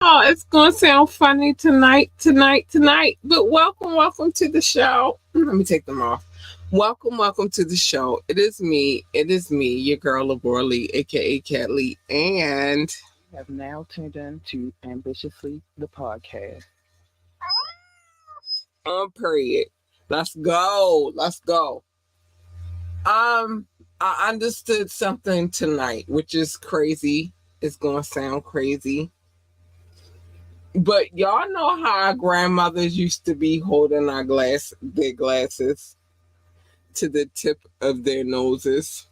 Oh, it's gonna sound funny tonight. But welcome to the show. Let me take them off. Welcome to the show. It is me, your girl Laura Lee, aka Cat Lee, and Have now turned into Ambitiously the podcast. period. Let's go. I understood something tonight, which is crazy. It's gonna sound crazy. But y'all know how our grandmothers used to be holding their glasses to the tip of their noses.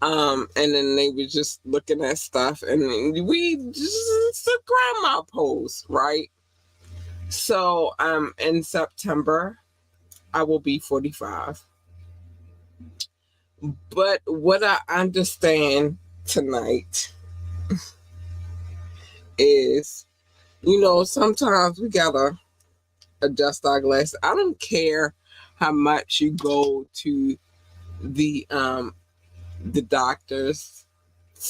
And then they were just looking at stuff, and we just a grandma pose, right? So in September, I will be 45. But what I understand tonight is, sometimes we gotta adjust our glasses. I don't care how much you go to the doctors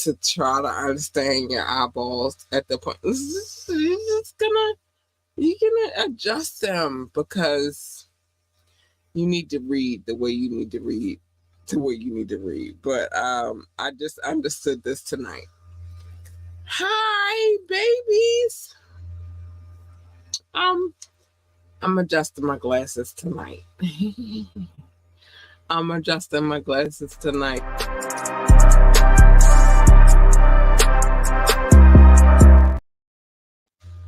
to try to understand your eyeballs at the point. You're gonna adjust them because you need to read the way you need to read But I just understood this tonight. Hi, babies. I'm adjusting my glasses tonight. I'm adjusting my glasses tonight.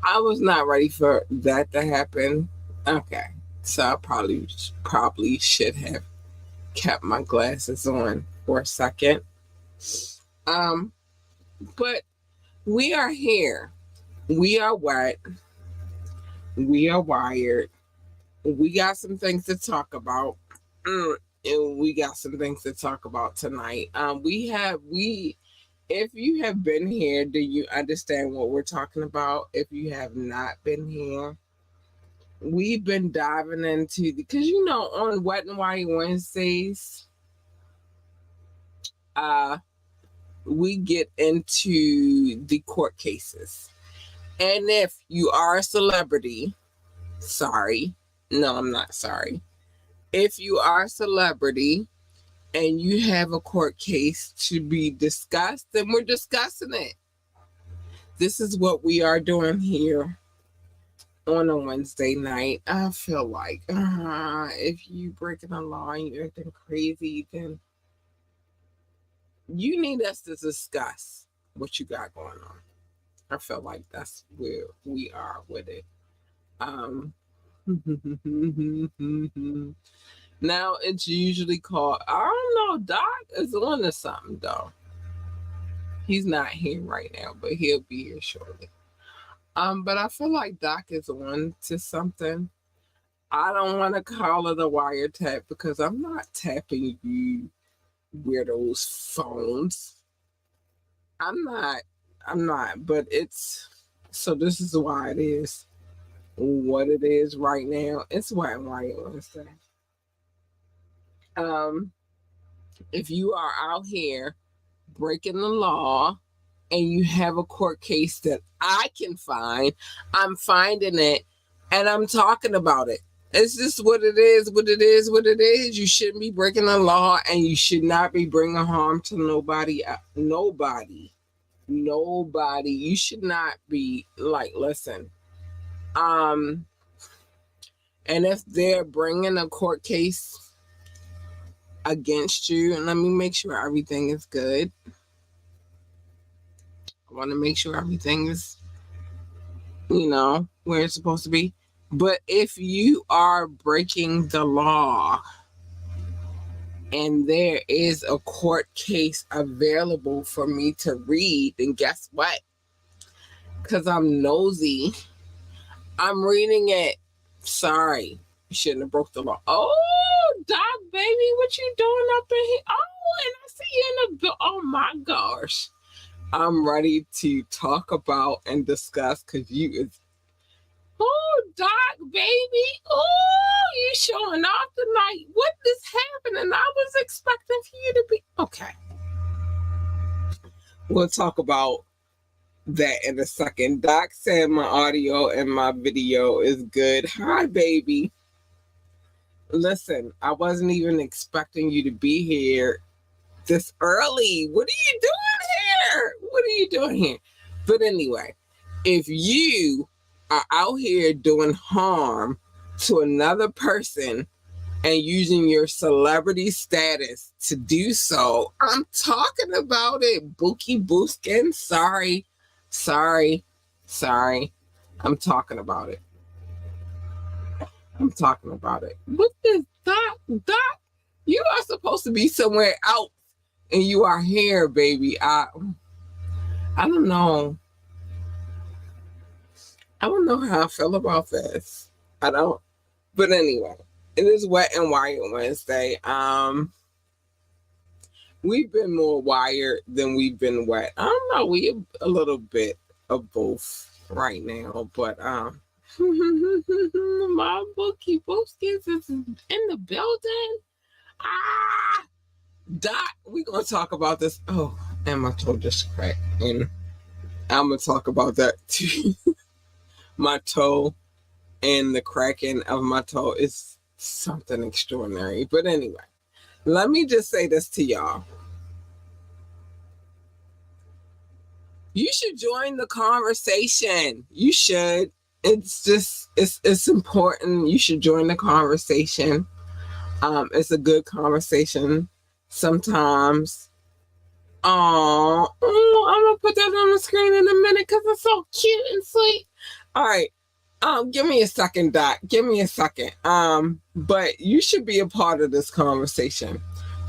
I was not ready for that to happen. Okay, so I probably should have kept my glasses on for a second. But we are here. We are wet. We are wired. We got some things to talk about. And we got some things to talk about tonight. If you have been here, do you understand what we're talking about? If you have not been here, we've been diving into, because on Wet and Wild Wednesdays, we get into the court cases. And if you are a celebrity, sorry, no, I'm not sorry. If you are a celebrity and you have a court case to be discussed, then we're discussing it. This is what we are doing here on a Wednesday night. I feel like if you breaking the law and you're acting crazy, then you need us to discuss what you got going on. I feel like that's where we are with it. Now it's usually called, I don't know, Doc is on to something though. He's not here right now, but he'll be here shortly. But I feel like Doc is on to something. I don't want to call it a wiretap because I'm not tapping you weirdos' phones. I'm not, but so this is why it is what it is right now. It's why I'm Wednesday. Um, if you are out here breaking the law and you have a court case that I can find, I'm finding it and I'm talking about it. It's just what it is, what it is, what it is. You shouldn't be breaking the law and you should not be bringing harm to nobody. Nobody. Nobody. You should not be like, listen. Um, and if they're bringing a court case against you, and let me make sure everything is good. I want to make sure everything is, where it's supposed to be. But if you are breaking the law and there is a court case available for me to read, then guess what? Because I'm nosy, I'm reading it. Sorry, you shouldn't have broke the law. Oh, Doc, baby, what you doing up in here? Oh, and I see you in the bill. Oh my gosh. I'm ready to talk about and discuss because you is. Oh, Doc, baby. Oh, you showing off tonight. What is happening? I was expecting for you to be. Okay. We'll talk about that in a second. Doc said my audio and my video is good. Hi, baby. Listen, I wasn't even expecting you to be here this early. What are you doing here? What are you doing here? But anyway, if you are out here doing harm to another person and using your celebrity status to do so, I'm talking about it. Bookie Booskin. Sorry. I'm talking about it. I'm talking about it. What is that? Doc, you are supposed to be somewhere else and you are here, baby. I don't know. I don't know how I feel about this. I don't. But anyway, it is Wet and Wired Wednesday. We've been more wired than we've been wet. I don't know. We a little bit of both right now, but my bookie Bookskins is in the building. Ah, Doc, we gonna talk about this. Oh, and my toe just cracked, and I'm gonna talk about that too. My toe and the cracking of my toe is something extraordinary. But anyway, let me just say this to y'all. You should join the conversation. You should. It's important. You should join the conversation. It's a good conversation. Sometimes. Oh, I'm gonna put that on the screen in a minute because it's so cute and sweet. All right. Give me a second, Doc. Give me a second. But you should be a part of this conversation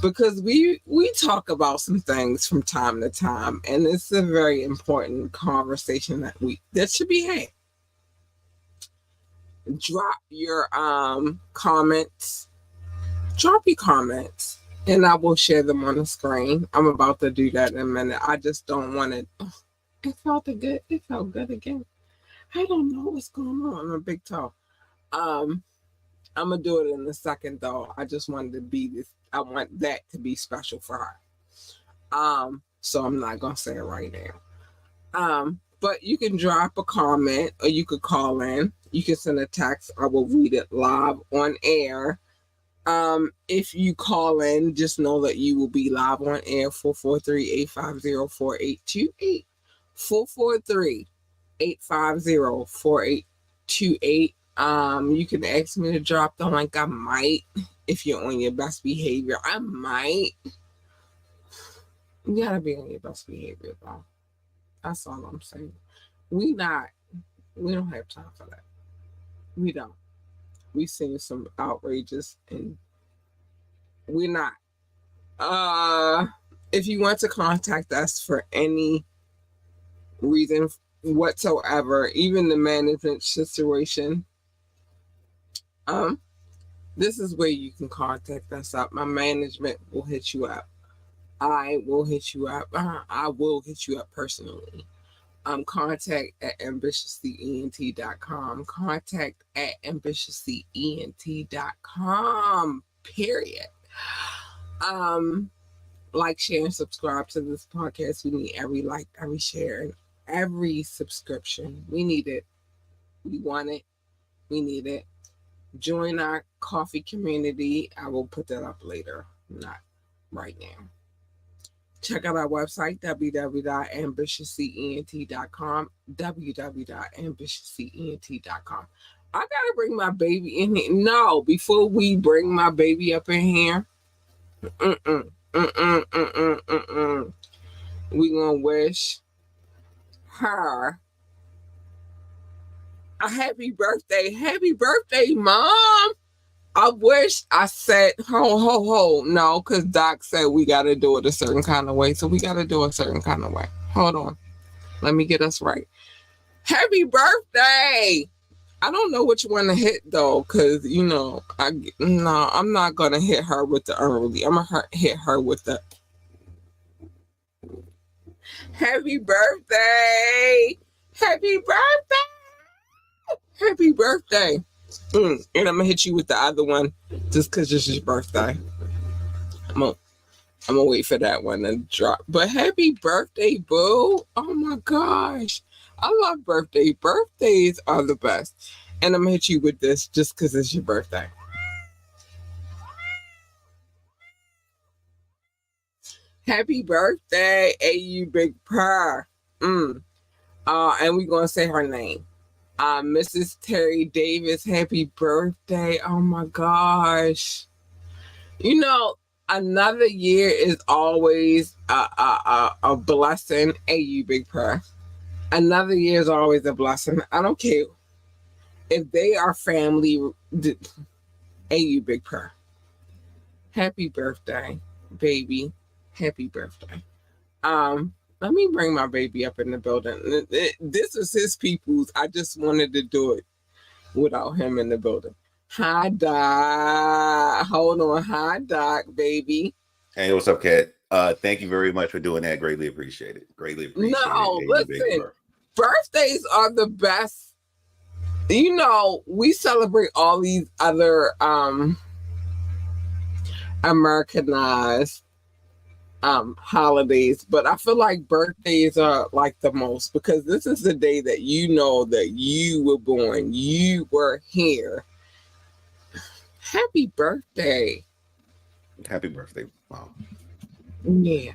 because we talk about some things from time to time, and it's a very important conversation that should be had. Drop your comments. Drop your comments, and I will share them on the screen. I'm about to do that in a minute. I just don't want it. Oh, it felt good. It felt good again. I don't know what's going on. I'm a big toe. I'm gonna do it in a second though. I just wanted to be this. I want that to be special for her. So I'm not gonna say it right now. But you can drop a comment or you could call in. You can send a text. I will read it live on air. If you call in, just know that you will be live on air. 443-850-4828. 443-850-4828. You can ask me to drop the link. I might, if you're on your best behavior. I might. You gotta be on your best behavior, though. That's all I'm saying. We don't have time for that. We don't. We've seen some outrages, and we're not. If you want to contact us for any reason whatsoever, even the management situation, this is where you can contact us up. My management will hit you up. I will hit you up. I will hit you up personally. Contact at ambitiouslyent.com. Contact at ambitiouslyent.com. Period. Like, share, and subscribe to this podcast. We need every like, every share, and every subscription. We need it. We want it. We need it. Join our coffee community. I will put that up later, not right now. Check out our website, www.ambitiouslyent.com, www.ambitiouslyent.com. I gotta bring my baby in here. No, before we bring my baby up in here, we gonna wish her a happy birthday. Happy birthday, Mom. I wish I said ho. No, because Doc said we gotta do it a certain kind of way. So we gotta do a certain kind of way. Hold on. Let me get us right. Happy birthday. I don't know which one to hit though, because I'm not gonna hit her with the early. I'm gonna hit her with the happy birthday. Happy birthday. Happy birthday. And I'm gonna hit you with the other one just because it's your birthday. I'm gonna wait for that one to drop. But happy birthday, boo. Oh my gosh. I love birthday. Birthdays are the best. And I'm gonna hit you with this just because it's your birthday. Happy birthday, AU Big Purr. And we're gonna say her name. Mrs. Terry Davis, happy birthday. Oh my gosh. Another year is always a blessing. AU Big Purr. Another year is always a blessing. I don't care if they are family. AU Big Purr. Happy birthday, baby. Happy birthday. Let me bring my baby up in the building. This is his people's. I just wanted to do it without him in the building. Hi, Doc. Hold on. Hi, Doc, baby. Hey, what's up, Kat? Thank you very much for doing that. Greatly appreciate it. Greatly appreciate it. No, listen. Birthdays are the best. We celebrate all these other Americanized holidays, but I feel like birthdays are like the most because this is the day that that you were born, you were here. Happy birthday. Happy birthday, Mom. Yeah.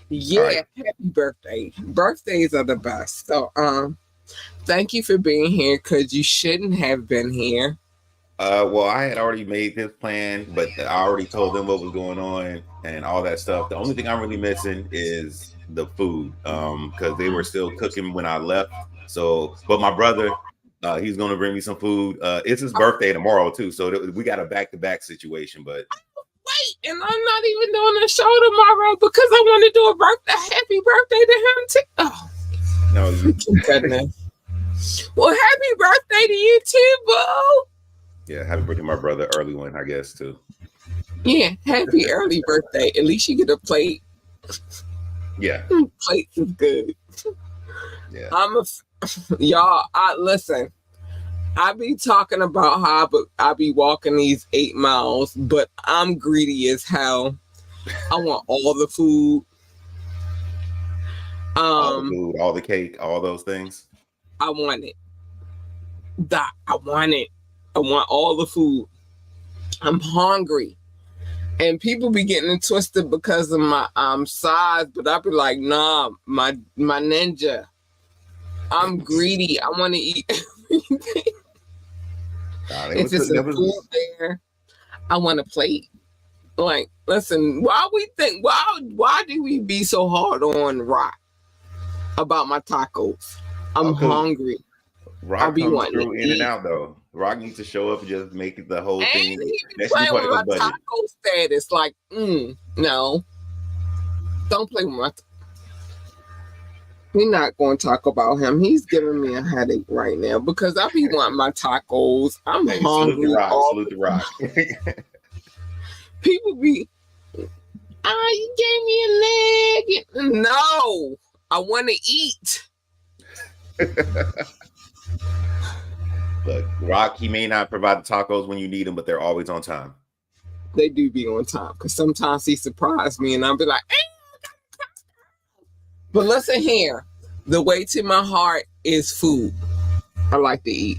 Right. Happy birthday. Birthdays are the best. So thank you for being here because you shouldn't have been here. Well, I had already made this plan, but I already told them what was going on and all that stuff. The only thing I'm really missing is the food, because they were still cooking when I left. So, but my brother, he's gonna bring me some food. It's his birthday tomorrow too, so we got a back-to-back situation. But wait, and I'm not even doing a show tomorrow because I want to do a happy birthday to him too. Oh, no, goodness. Well, happy birthday to you too, boo. Yeah, happy birthday, my brother. Early one, I guess, too. Yeah, happy early birthday. At least you get a plate. Yeah. Plates is good. Yeah. Y'all, listen. I be talking about how I be walking these 8 miles, but I'm greedy as hell. I want all the food. All the food, all the cake, all those things. I want it. I want it. I want all the food. I'm hungry. And people be getting it twisted because of my size, but I be like, nah, my ninja. I'm greedy. I want to eat everything. If it's a food there, I want a plate. Like, listen, why do we be so hard on Rock about my tacos? I'm hungry. Rock comes through in and out though. Rock needs to show up and just make it the whole thing. And he be playing with my taco status. Like, no. Don't play with my We're not going to talk about him. He's giving me a headache right now because I be wanting my tacos. I'm hungry. Salute the Rock. People be, you gave me a leg. No, I want to eat. Look, Rock, he may not provide the tacos when you need them, but they're always on time. They do be on time because sometimes he surprised me and I'll be like, "Eh." But listen here, the way to my heart is food. I like to eat.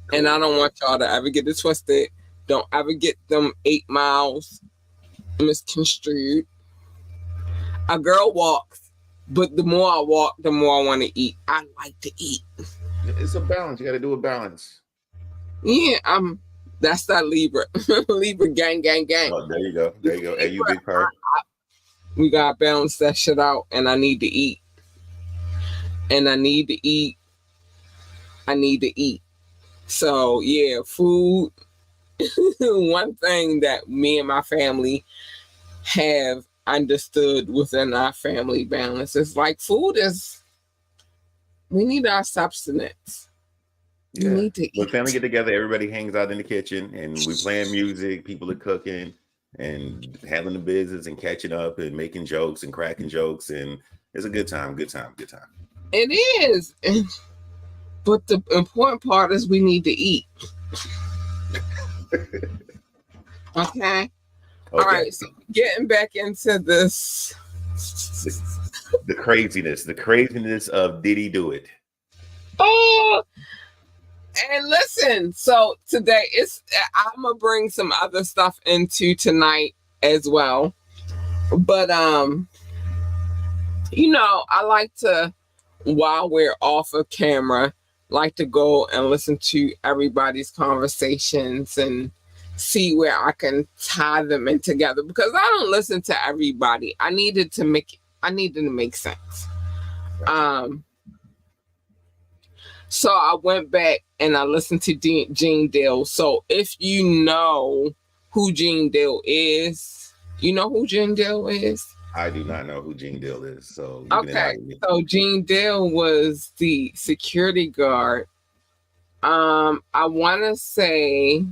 Cool. And I don't want y'all to ever get it twisted. Don't ever get them 8 miles misconstrued. A girl walks, but the more I walk, the more I want to eat. I like to eat. It's a balance. You got to do a balance. Yeah, that's that Libra. Libra gang, gang, gang. Oh, there you go. There you go. Hey, you big purr. We got to balance that shit out, and I need to eat. And I need to eat. I need to eat. So, yeah, food. One thing that me and my family have understood within our family balance is like food is, we need our substance. Yeah. We need to eat. When family get together, everybody hangs out in the kitchen and we playing music, people are cooking and having the business and catching up and making jokes and cracking jokes, and it's a good time, good time, good time. It is. But the important part is we need to eat. Okay? All right, so getting back into this. The craziness of did he do it? Oh, and listen, so today I'm gonna bring some other stuff into tonight as well. But you know, I like to, while we're off of camera, like to go and listen to everybody's conversations and see where I can tie them in together, because I don't listen to everybody. I needed to make sense. So I went back and I listened to Gene Dale. So if you know who Gene Dale is, you know who Gene Dale is? I do not know who Gene Dale is. So okay. So Gene Dale was the security guard. I want to say,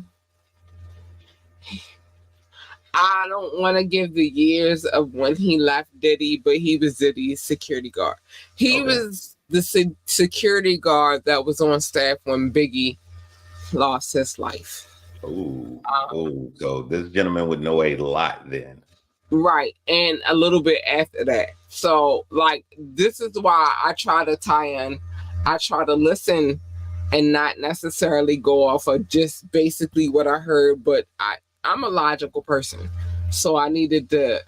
I don't want to give the years of when he left Diddy, but he was Diddy's security guard. He was the security guard that was on staff when Biggie lost his life. So this gentleman would know a lot then. Right, and a little bit after that. So, like, this is why I try to tie in. I try to listen and not necessarily go off of just basically what I heard, but I'm a logical person. So I needed to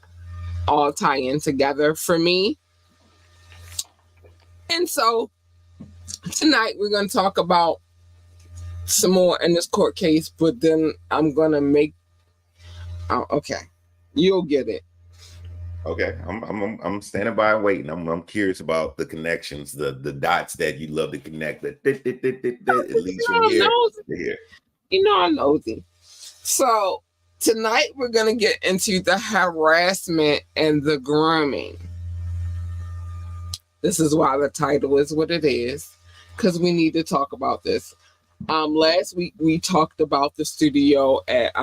all tie in together for me. And so tonight we're going to talk about some more in this court case, but then I'm going to make, okay, you'll get it. Okay, I'm standing by and waiting. I'm curious about the connections, the dots that you love to connect. That it leads from here to here. You know I'm nosy. So tonight we're gonna get into the harassment and the grooming. This is why the title is what it is, because we need to talk about this. Last week we talked about the studio at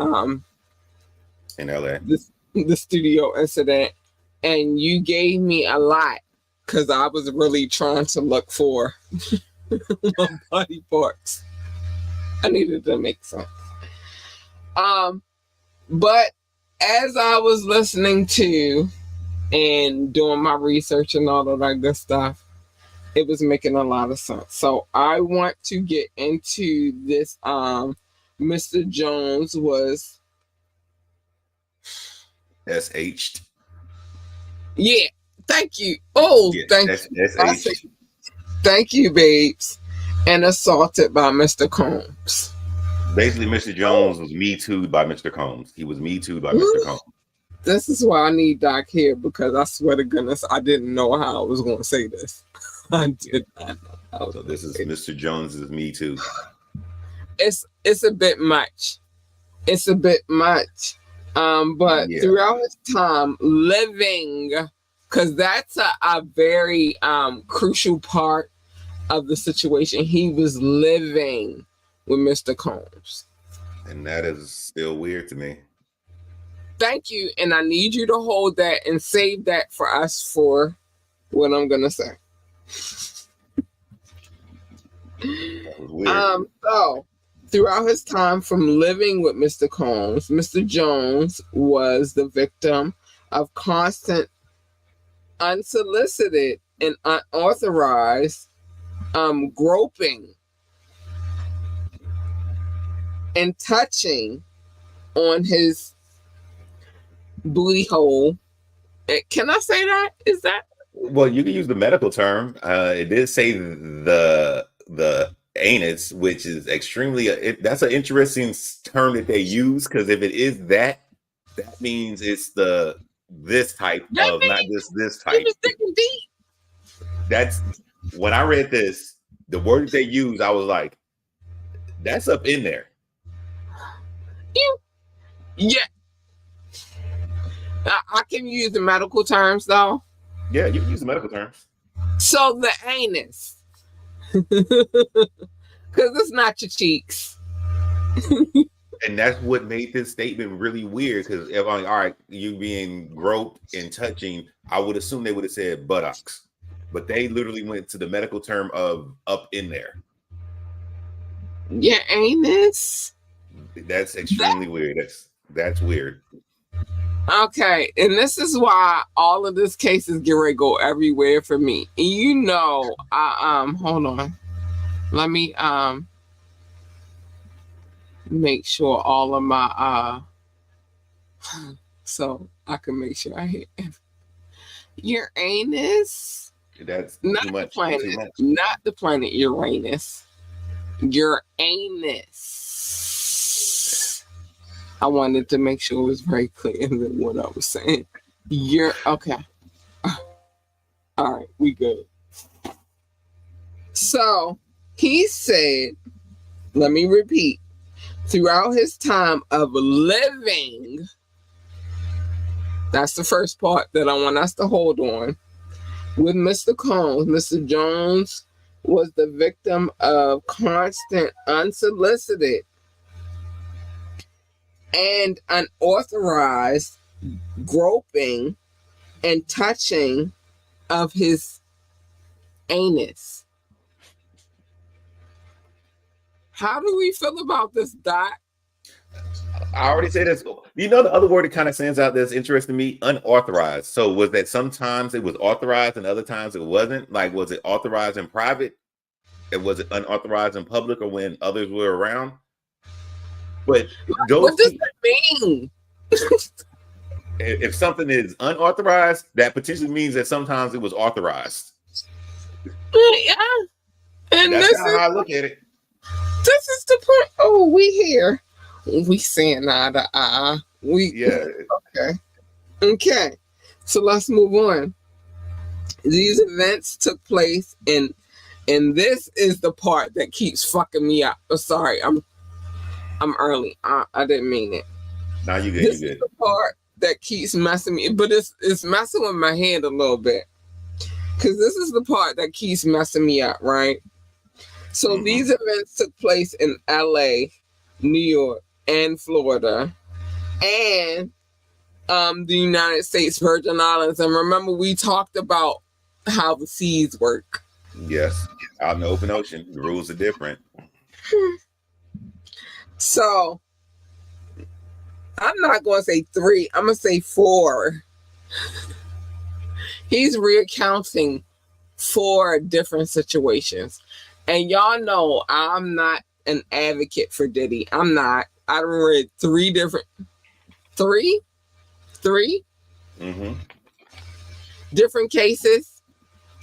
in LA, the studio incident. And you gave me a lot because I was really trying to look for my body parts. I needed to make sense. But as I was listening to and doing my research and all of that good stuff, it was making a lot of sense. So I want to get into this. Mr. Jones was SH'd. Yeah, thank you. Oh, yeah, thank you. Thank you, babes. And assaulted by Mr. Combs. Basically, Mr. Jones was Me Too'd by Mr. Combs. He was Me Too'd by Mr. Combs. This is why I need Doc here, because I swear to goodness, I didn't know how I was going to say this. I did not know. So this is Mr. Jones's Me Too. It's a bit much. It's a bit much. But throughout his time living, because that's a very crucial part of the situation, he was living with Mr. Combs. And that is still weird to me. Thank you. And I need you to hold that and save that for us for what I'm going to say. That was weird. So Throughout his time from living with Mr. Combs, Mr. Jones was the victim of constant, unsolicited, and unauthorized groping and touching on his booty hole. Can I say that? Is that? Well, you can use the medical term. It did say the anus, which is extremely. That's an interesting term that they use, because if it is that, that means it's this type That of, not means just this he type. was digging deep. That's when I read this. The word that they use, I was like, "That's up in there." Yeah. I can use the medical terms though. Yeah, you can use the medical terms. So the anus, because it's not your cheeks. And that's what made this statement really weird. Because if I'm all right, you being groped and touching, I would assume they would have said buttocks, but they literally went to the medical term of up in there. Your anus. That's extremely weird. That's weird. Okay, and this is why all of this cases get ready to go everywhere for me. And you know, I hold on. Let me make sure all of my so I can make sure I hit your anus. That's Not too much. the planet, Too much. not the planet Uranus. Your anus. I wanted to make sure it was very clear in what I was saying. You're okay. All right, we good. So he said, let me repeat, throughout his time of living, that's the first part that I want us to hold on, with Mr. Combs, Mr. Jones was the victim of constant, unsolicited, and unauthorized groping and touching of his anus. How do we feel about this, Dot? I already said this. You know, the other word that kind of stands out that's interesting to me, unauthorized. So was that sometimes it was authorized and other times it wasn't? Like, was it authorized in private? And was it unauthorized in public, or when others were around? But What does that mean? If something is unauthorized, that potentially means that sometimes it was authorized. Yeah. And that's how I look at it. This is the point. Oh, we here. We saying eye to eye. Yeah. Okay. So let's move on. These events took place and this is the part that keeps fucking me up. Oh, sorry, I'm early. I didn't mean it. Now you good. This is the part that keeps messing me, but it's messing with my hand a little bit. Because this is the part that keeps messing me up, right? So these events took place in LA, New York, and Florida, and the United States Virgin Islands. And remember, we talked about how the seas work. Yes, out in the open ocean, the rules are different. So I'm not going to say 3. I'm going to say 4. He's recounting 4 different situations. And y'all know I'm not an advocate for Diddy. I'm not. I read 3 different... 3? Different cases.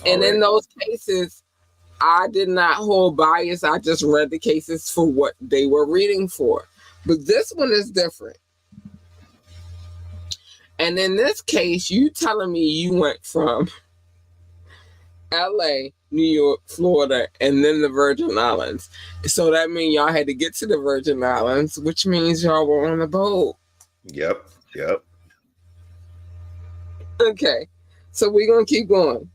And in those cases, I did not hold bias. I just read the cases for what they were reading for. But this one is different. And in this case, you telling me you went from LA, New York, Florida, and then the Virgin Islands. So that means y'all had to get to the Virgin Islands, which means y'all were on a boat. Yep. Okay. So we're going to keep going.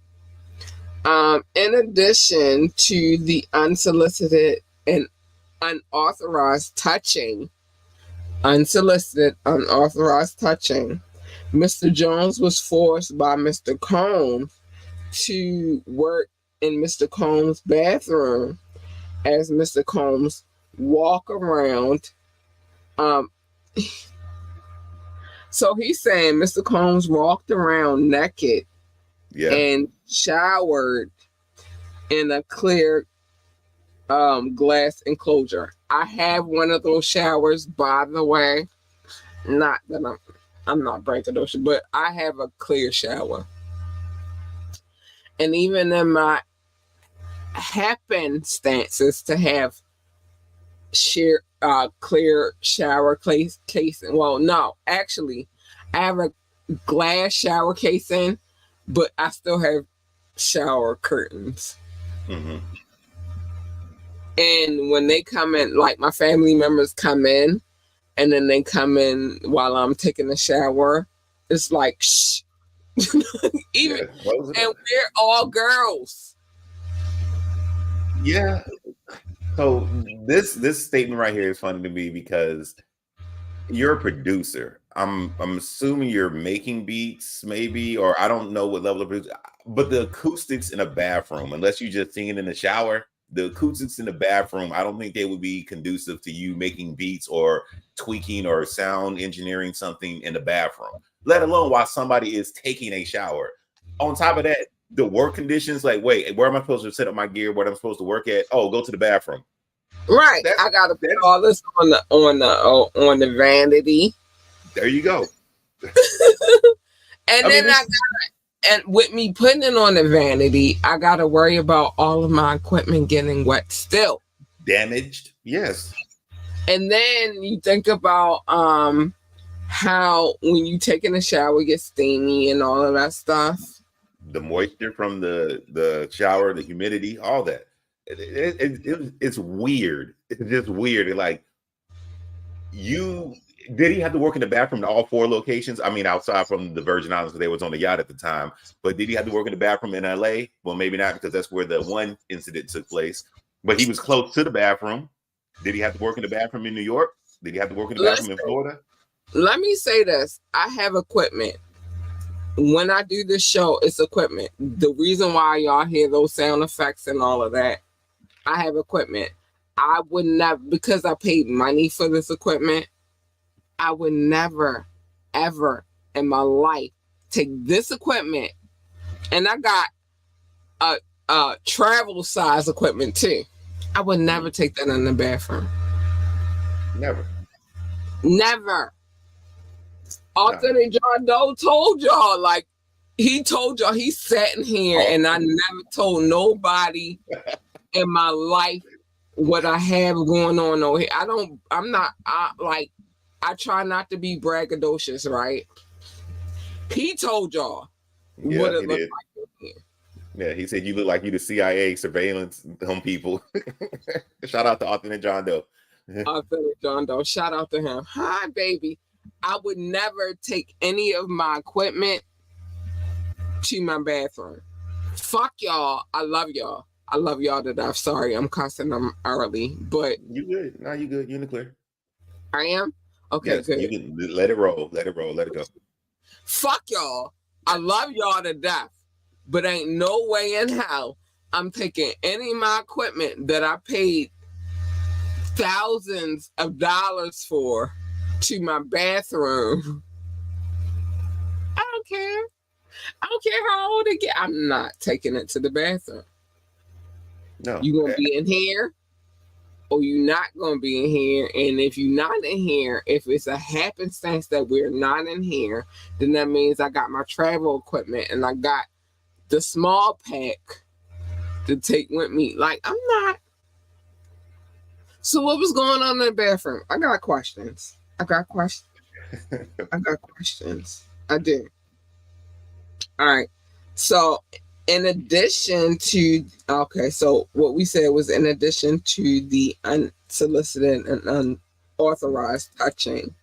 In addition to the unsolicited and unauthorized touching, Mr. Jones was forced by Mr. Combs to work in Mr. Combs' bathroom as Mr. Combs walk around. So he's saying Mr. Combs walked around naked and showered in a clear glass enclosure. I have one of those showers, by the way. Not that I'm not braggadocious, but I have a clear shower. And even in my happenstances to have clear shower casing. Well, no, actually, I have a glass shower casing, but I still have shower curtains. Mm-hmm. And when they come in, like my family members come in, and then they come in while I'm taking a shower, it's like, shh. Even, and we're all girls. Yeah. So this statement right here is funny to me because you're a producer. I'm assuming you're making beats, maybe, or I don't know what level of producer, but the acoustics in a bathroom, unless you just singing in the shower, the acoustics in the bathroom, I don't think they would be conducive to you making beats or tweaking or sound engineering something in the bathroom, let alone while somebody is taking a shower. On top of that, the work conditions, like, wait, where am I supposed to set up my gear? What I'm supposed to work at? Oh, go to the bathroom. Right. I gotta put all this on the vanity. There you go. And then and with me putting it on the vanity, I gotta worry about all of my equipment getting wet still. Damaged, yes. And then you think about how when you take in a shower, it gets steamy and all of that stuff. The moisture from the shower, the humidity, all that. It's weird. It's just weird. Like, did he have to work in the bathroom in all 4 locations? I mean, outside from the Virgin Islands, because they was on the yacht at the time. But did he have to work in the bathroom in LA? Well, maybe not, because that's where the one incident took place. But he was close to the bathroom. Did he have to work in the bathroom in New York? Did he have to work in the bathroom in Florida? Let me say this. I have equipment. When I do this show, it's equipment. The reason why y'all hear those sound effects and all of that, I have equipment. I would never, because I paid money for this equipment, I would never, ever in my life take this equipment, and I got a travel size equipment too. I would never take that in the bathroom. Never. Authentic John Doe told y'all, like, he told y'all he sat in here, and I never told nobody in my life what I have going on over here. I try not to be braggadocious, right? He told y'all what it looked like over here. Yeah, he said you look like you the CIA surveillance them people. Shout out to Authentic John Doe. Authentic John Doe. Shout out to him. Hi, baby. I would never take any of my equipment to my bathroom. Fuck y'all. I love y'all. I love y'all to death. Sorry, I'm cussing them early, but you good. No, you good. You in the clear. I am? Okay, yes, good. You can let it roll. Let it roll. Let it go. Fuck y'all. I love y'all to death, but ain't no way in hell I'm taking any of my equipment that I paid thousands of dollars for to my bathroom. I don't care. I don't care how old it gets. I'm not taking it to the bathroom. No. You gonna be in here, or you not gonna be in here. And if you're not in here, if it's a happenstance that we're not in here, then that means I got my travel equipment and I got the small pack to take with me. Like, I'm not. So what was going on in the bathroom? I got questions. I do. All right. So in addition to, so what we said was in addition to the unsolicited and unauthorized touching,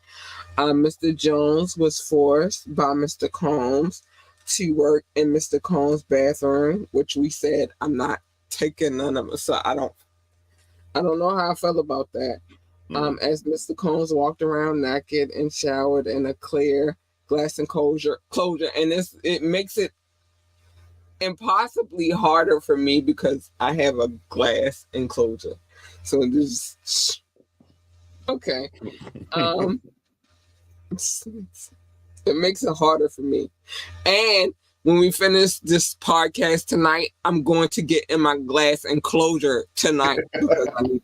Mr. Jones was forced by Mr. Combs to work in Mr. Combs' bathroom, which we said I'm not taking none of it. So I don't know how I felt about that. As Mr. Combs walked around naked and showered in a clear glass enclosure, and it makes it impossibly harder for me because I have a glass enclosure. So just Okay. It makes it harder for me. And when we finish this podcast tonight, I'm going to get in my glass enclosure tonight because I need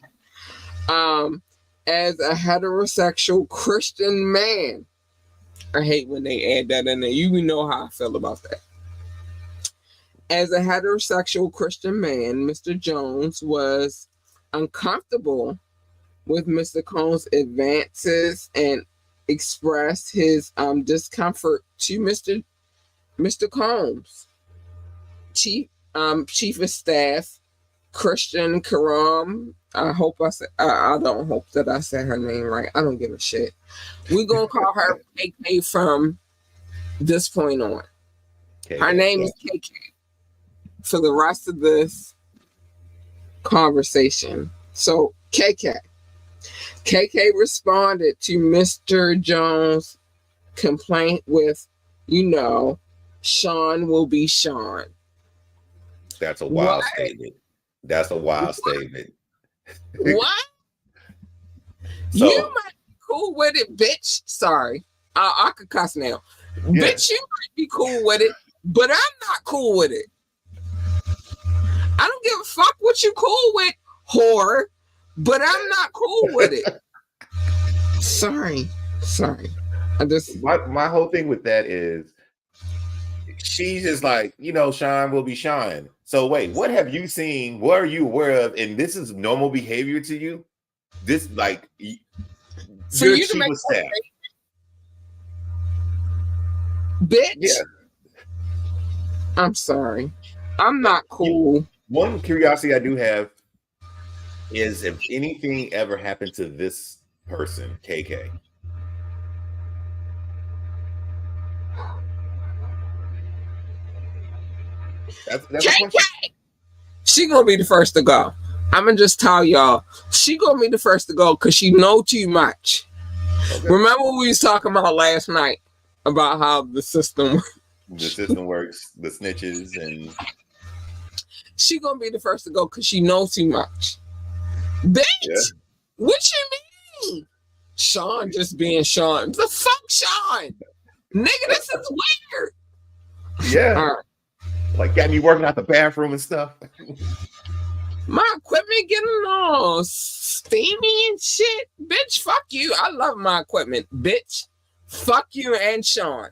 it. As a heterosexual Christian man, I hate when they add that in there. You know how I feel about that. As a heterosexual Christian man, Mr. Jones was uncomfortable with Mr. Combs' advances and expressed his discomfort to Mr. Combs. Chief of Staff Christian Karam. I don't hope that I said her name right. I don't give a shit. We're gonna call her KK from this point on. Her name is KK for the rest of this conversation. So KK responded to Mr. Jones' complaint with, Sean will be Sean. That's a wild statement. That's a wild statement. What? So, you might be cool with it, bitch. Sorry. I could cuss now. Yeah. Bitch, you might be cool with it, but I'm not cool with it. I don't give a fuck what you cool with, whore, but I'm not cool with it. Sorry. I just my whole thing with that is she's just like, Sean will be Sean. So wait, what have you seen? What are you aware of? And this is normal behavior to you? This like for you to make staff. Bitch. Yeah. I'm sorry. I'm not cool. One curiosity I do have is if anything ever happened to this person, KK. That's KK. She gonna be the first to go. I'm gonna just tell y'all, she gonna be the first to go because she know too much. Okay. Remember what we was talking about last night about how the system works. The system works, the snitches, and she gonna be the first to go because she knows too much. Bitch, yeah. What you mean? Sean just being Sean. The fuck, Sean? Nigga, this is weird. Yeah. Like got me working out the bathroom and stuff. My equipment getting all steamy and shit. Bitch, fuck you. I love my equipment. Bitch, fuck you and Sean.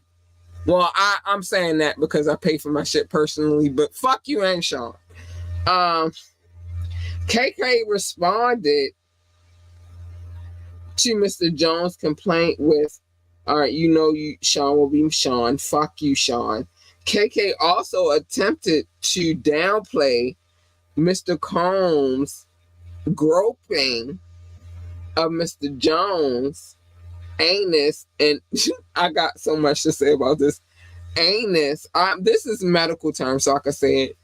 Well, I'm saying that because I pay for my shit personally, but fuck you and Sean. KK responded to Mr. Jones' complaint with, all right, Sean will be Sean. Fuck you, Sean. KK also attempted to downplay Mr. Combs' groping of Mr. Jones' anus, and I got so much to say about this. Anus, this is medical term, so I can say it.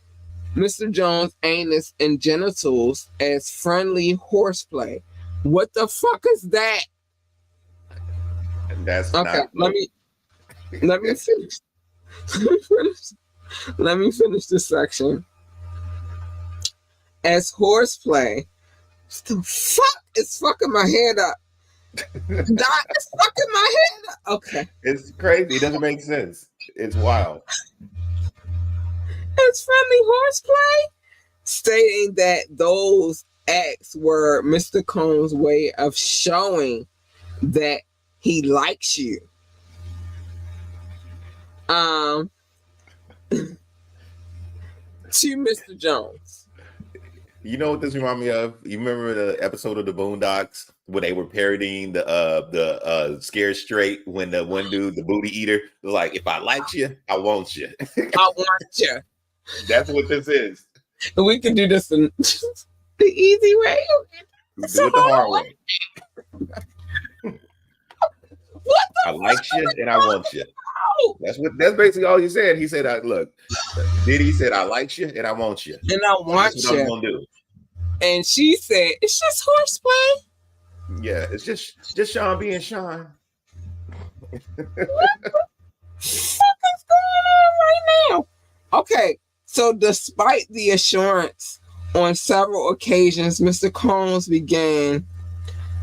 Mr. Jones' anus and genitals as friendly horseplay. What the fuck is that? That's okay. Not let me finish. Let me finish this section. As horseplay. What the fuck is fucking my head up? That is fucking my head up. Okay. It's crazy. It doesn't make sense. It's wild. It's friendly horseplay, stating that those acts were Mr. Combs' way of showing that he likes you. To Mr. Jones. You know what this reminds me of? You remember the episode of the Boondocks where they were parodying the Scared Straight when the one dude, the booty eater, was like, "If I liked you, I want you." I want you. That's what this is. And we can do this in the easy way. We do it the hard way. What the I like you and I want you. That's basically all he said. He said, Diddy said, I like you and I want you. And I want you. I'm gonna do. And she said, it's just horseplay. Yeah, it's just Sean being Sean. What the fuck is going on right now? Okay, so despite the assurance on several occasions, Mr. Combs began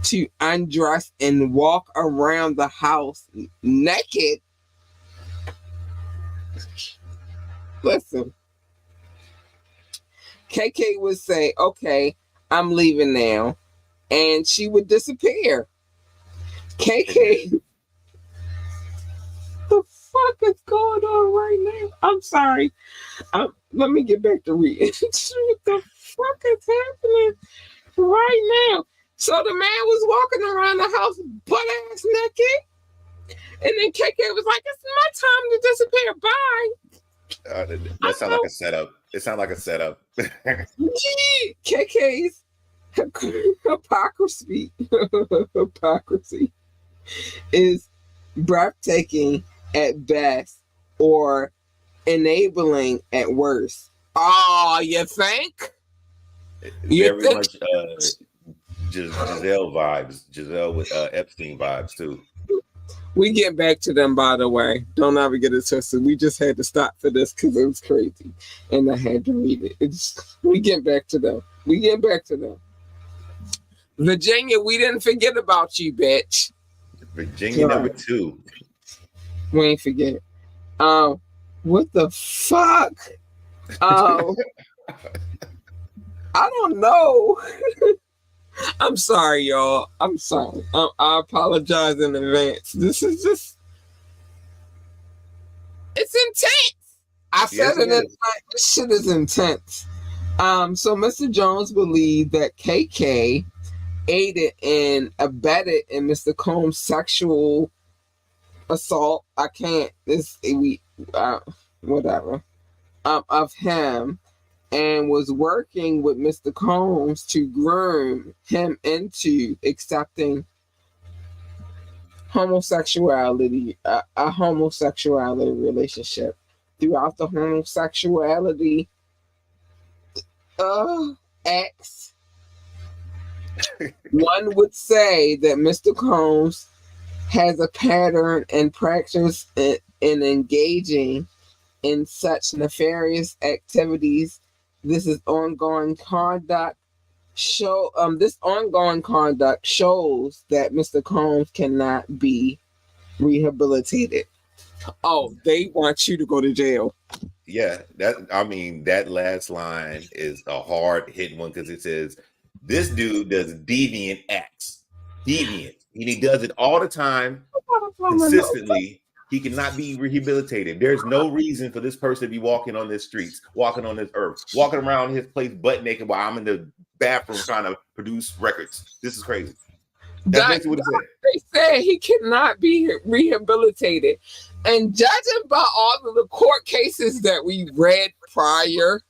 to undress and walk around the house naked. Listen, KK would say, okay, I'm leaving now. And she would disappear. KK, the fuck is going on right now? I'm sorry. Let me get back to reading. What the fuck is happening right now? So the man was walking around the house butt ass naked. And then KK was like, it's my time to disappear. Bye. That sounds like a setup. It sounds like a setup. KK's hypocrisy is breathtaking at best or enabling at worst. Oh, you think? Very much Giselle vibes. Giselle with Epstein vibes too. We get back to them, by the way. Don't ever get it twisted. We just had to stop for this because it was crazy. And I had to read it. We get back to them. Virginia, we didn't forget about you, bitch. Virginia number 2. We ain't forget. What the fuck? I don't know. I'm sorry, y'all. I'm sorry. I apologize in advance. This is just... It's intense. I said it in time. This shit is intense. So Mr. Jones believed that KK aided and abetted in Mr. Combs' sexual assault. I can't. Whatever. Of him, and was working with Mr. Combs to groom him into accepting homosexuality, a homosexuality relationship. Throughout the homosexuality acts, one would say that Mr. Combs has a pattern and practice in engaging in such nefarious activities. This ongoing conduct shows that Mr. Combs cannot be rehabilitated. Oh, they want you to go to jail. Yeah, that last line is a hard hitting one because it says this dude does deviant acts. Deviant. And he does it all the time, consistently. He cannot be rehabilitated. There's no reason for this person to be walking on this streets, walking on this earth, walking around his place butt naked while I'm in the bathroom trying to produce records. This is crazy. That's basically what it said. They said he cannot be rehabilitated. And judging by all of the court cases that we read prior,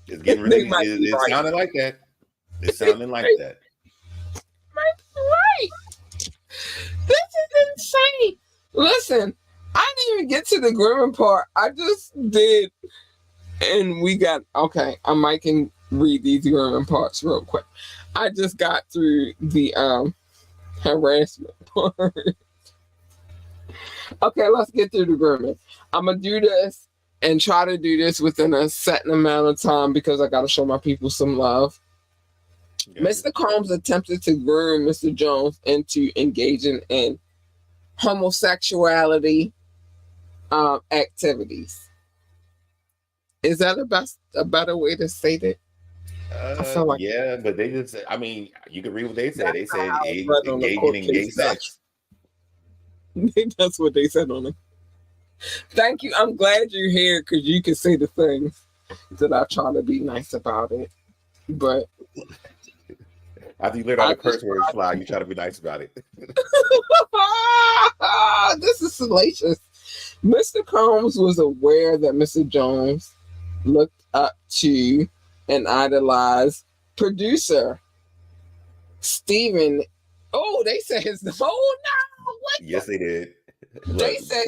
it's getting really, it's sounding like that. It's sounding like that. Right. This is insane. Listen, I didn't even get to the grooming part. I just did. And we got, okay, I might can read these grooming parts real quick. I just got through the harassment part. Okay, let's get through the grooming. I'm going to do this and try to do this within a certain amount of time because I got to show my people some love. Yeah. Mr. Combs attempted to groom Mr. Jones into engaging in homosexuality activities. Is that a better way to say that? I feel like yeah, but they just, I mean, you can read what they said. They said engaging in gay sex. That's what they said on it. Thank you. I'm glad you're here because you can say the things that I try to be nice about it. But after you learn all the curse words fly, you try to be nice about it. This is salacious. Mr. Combs was aware that Mr. Jones looked up to and idolized producer Stephen. Oh, they said his name. Oh no! What? Yes, they did. They said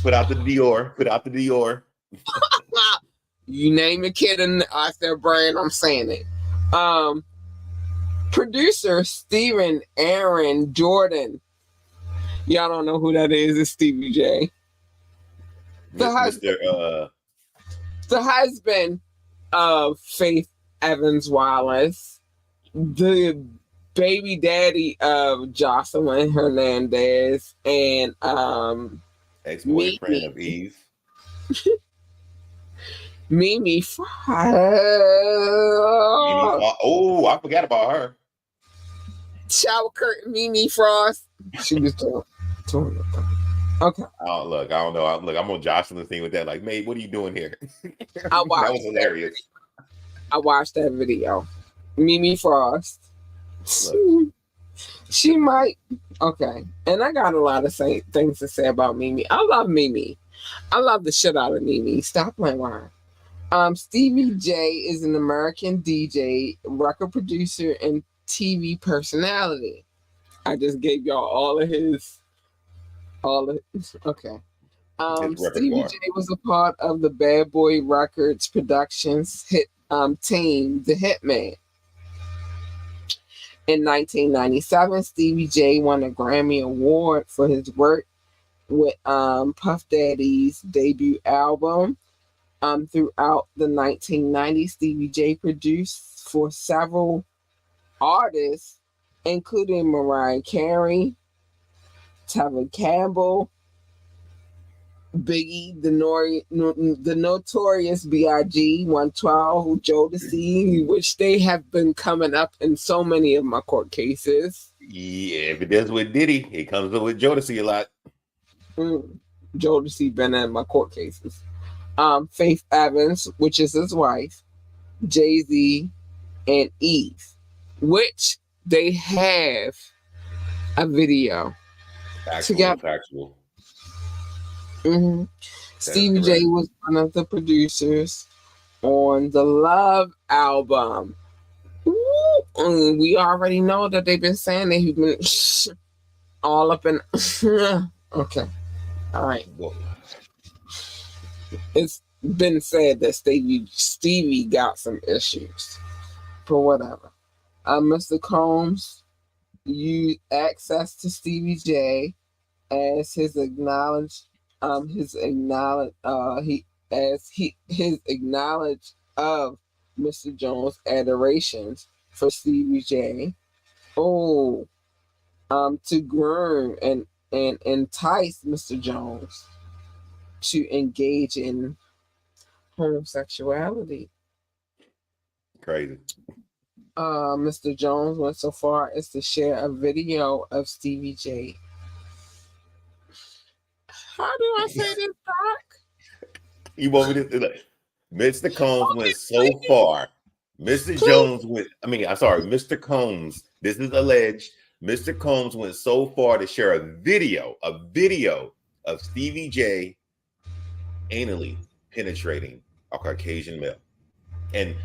put out the Dior. Put out the Dior. You name a kid in their brand, I'm saying it. Producer Stephen Aaron Jordan. Y'all don't know who that is. It's Stevie J. The husband of Faith Evans Wallace. the baby daddy of Jocelyn Hernandez and Ex-boyfriend of Eve. Mimi Oh, I forgot about her. shower curtain Mimi Frost. She was doing okay. I don't know. I'm on Jocelyn's thing with that. Like, mate, what are you doing here? I That was hilarious. I watched that video. Mimi Frost. She might. Okay. And I got a lot of things to say about Mimi. I love Mimi. I love the shit out of Mimi. Stop playing with her. Stevie J is an American DJ, record producer, and TV personality. I just gave y'all all of his. Okay. Stevie J was a part of the Bad Boy Records Productions hit team, The Hitman. In 1997, Stevie J won a Grammy Award for his work with Puff Daddy's debut album. Throughout the 1990s, Stevie J produced for several artists, including Mariah Carey, Tevin Campbell, Biggie, the Notorious B.I.G., 112, Jodeci, which they have been coming up in so many of my court cases. Yeah, if it does with Diddy, it comes up with Jodeci a lot. Jodeci been in my court cases. Faith Evans, which is his wife, Jay-Z, and Eve, which they have a video together. Factual. Stevie J was one of the producers on the Love album. We already know that they've been saying that he's been all up in. Okay. All right. It's been said that Stevie got some issues, but whatever. Mr. Combs used access to Stevie J as his acknowledge of Mr. Jones' adorations for Stevie J. To groom and entice Mr. Jones to engage in homosexuality. Crazy. Mr. Jones went so far as to share a video of Stevie J. How do I say this, Doc? You want me to like, Mr. Combs went so far. Mr. Jones went, Mr. Combs, this is alleged. Mr. Combs went so far to share a video of Stevie J anally penetrating a Caucasian male. And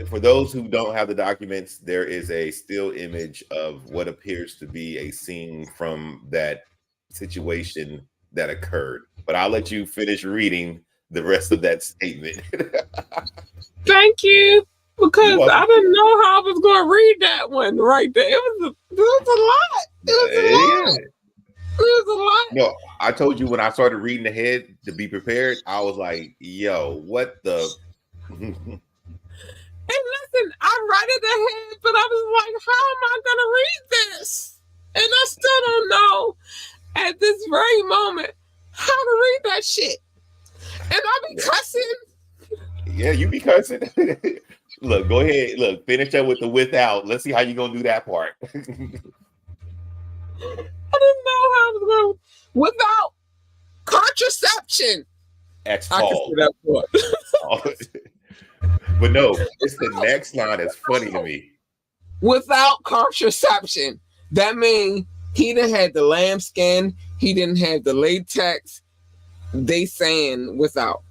for those who don't have the documents, there is a still image of what appears to be a scene from that situation that occurred. But I'll let you finish reading the rest of that statement. Thank you. Because I didn't know how I was going to read that one right there. It was a lot. No, I told you when I started reading ahead to be prepared, I was like, yo, what the... And listen, I read it ahead, but I was like, how am I going to read this? And I still don't know at this very moment how to read that shit. And I be cussing. Yeah, you be cussing. Look, go ahead. Look, finish up with the without. Let's see how you're going to do that part. I didn't know how I was going to. Without contraception. X-call. But no, it's the next line that's funny to me. Without contraception. That means he didn't have the lambskin. He didn't have the latex. They saying without.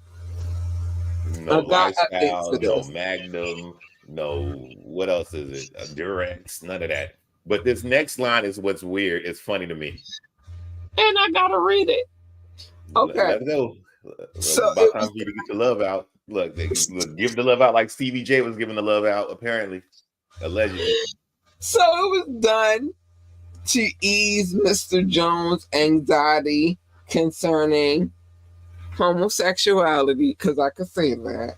No Lifestyle, no Magnum, no, what else is it? Durex, none of that. But this next line is what's weird. It's funny to me. And I got to read it. Okay. Let it go. So about time for you to get the love out. Look, give the love out like Stevie J was giving the love out, apparently. Allegedly. So it was done to ease Mr. Jones' anxiety concerning homosexuality, because I could say that.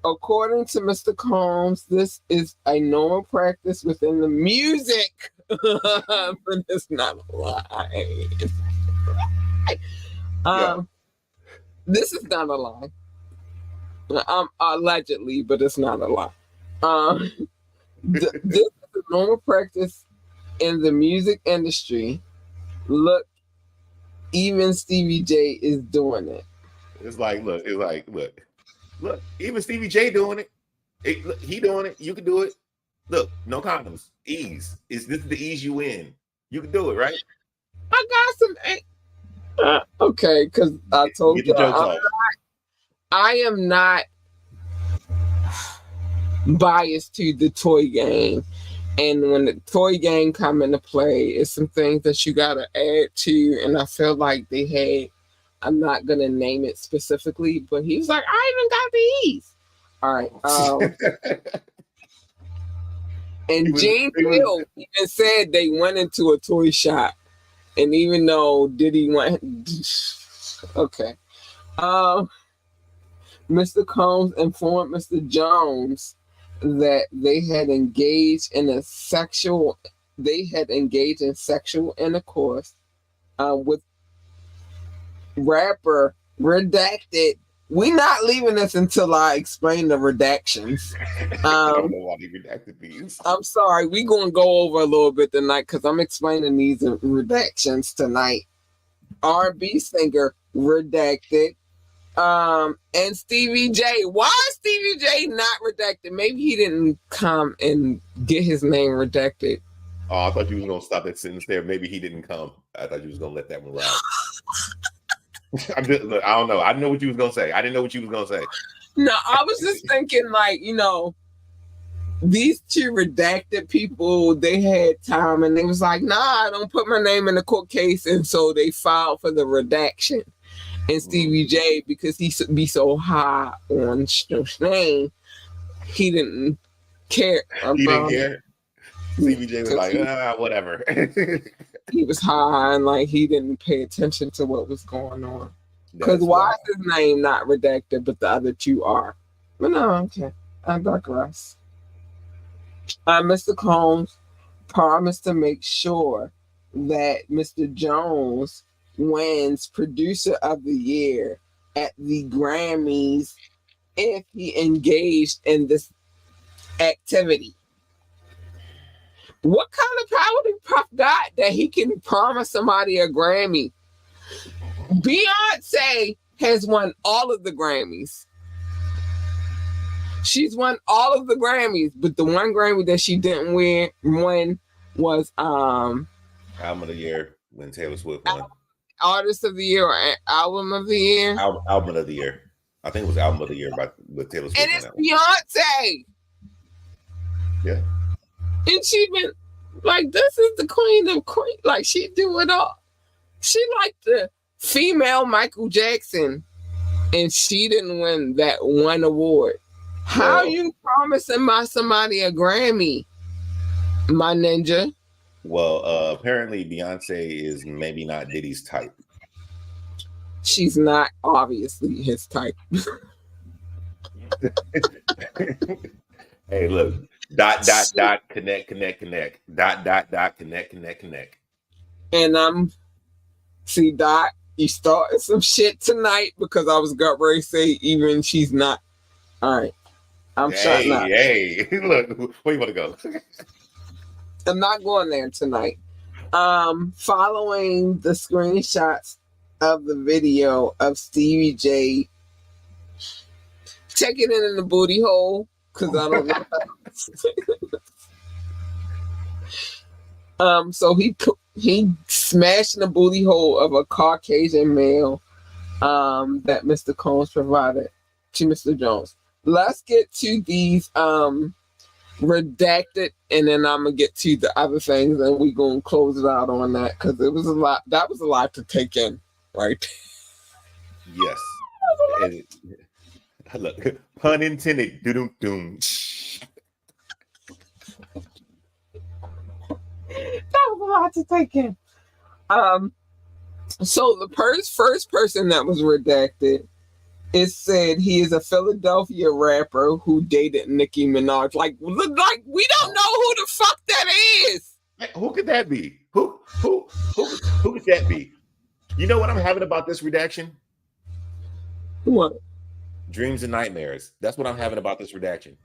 According to Mr. Combs, this is a normal practice within the music, but it's not a lie. Yeah. This is not a lie. Allegedly, but it's not a lie. This is a normal practice in the music industry. Look, even Stevie J is doing it. It's like, look, even Stevie J doing it. Look, he doing it. You can do it. Look, no condoms. Ease. This is the ease you in. You can do it, right? I got some. Okay, because I told Get the jokes off. I am not biased to the toy game. And when the toy game come into play, it's some things that you gotta add to. And I feel like they had, I'm not gonna name it specifically, but he was like, I even got these. All right. And Gene Hill even said they went into a toy shop. And even though Diddy went, okay. Mr. Combs informed Mr. Jones that they had engaged in sexual intercourse with rapper Redacted. We not leaving this until I explain the redactions. I don't know why he redacted these. I'm sorry, we gonna go over a little bit tonight because I'm explaining these redactions tonight. R&B singer Redacted. And Stevie J. Why is Stevie J not redacted? Maybe he didn't come and get his name redacted. Oh, I thought you was gonna stop that sentence there. Maybe he didn't come. I thought you was gonna let that one ride. I don't know. I know what you was gonna say. I didn't know what you was gonna say. No, I was just thinking, like, these two redacted people, they had time and they was like, nah, I don't put my name in the court case. And so they filed for the redaction. And Stevie J, because he be so high on name, he didn't care. He didn't care. Stevie J was like, whatever. He was high and like he didn't pay attention to what was going on. Because why is his name not redacted, but the other two are? But no, okay. I digress. Mr. Combs promised to make sure that Mr. Jones wins Producer of the Year at the Grammys if he engaged in this activity. What kind of power did Puff got that he can promise somebody a Grammy? Beyonce has won all of the Grammys. She's won all of the Grammys, but the one Grammy that she didn't win was Album of the Year when Taylor Swift won. Artist of the Year or Album of the Year? Album of the Year. I think it was Album of the Year with Taylor Swift. And it's Beyonce. Yeah. And she been like, this is the queen of queen. Like, she do it all. She like the female Michael Jackson, and she didn't win that one award. How you promising somebody a Grammy, my ninja? Well, apparently Beyonce is maybe not Diddy's type. She's not obviously his type. Hey, look. Connect. Connect. Connect. And see, Dot, you started some shit tonight because I was got ready to say even she's not. All right. I'm shutting up. Hey, look, where you want to go? I'm not going there tonight. Following the screenshots of the video of Stevie J checking it in the booty hole, because I don't know. So he smashed in the booty hole of a Caucasian male that Mr. Combs provided to Mr. Jones. Let's get to these redacted, and then I'm gonna get to the other things, and we're gonna close it out on that because it was a lot. That was a lot to take in, right? Yes. Look, pun intended. Doom. That was a lot to take in. So the first person that was redacted It said he is a Philadelphia rapper who dated Nicki Minaj. Like we don't know who the fuck that is. Who could that be? Who could that be? You know what I'm having about this redaction? What? Dreams and nightmares. That's what I'm having about this redaction.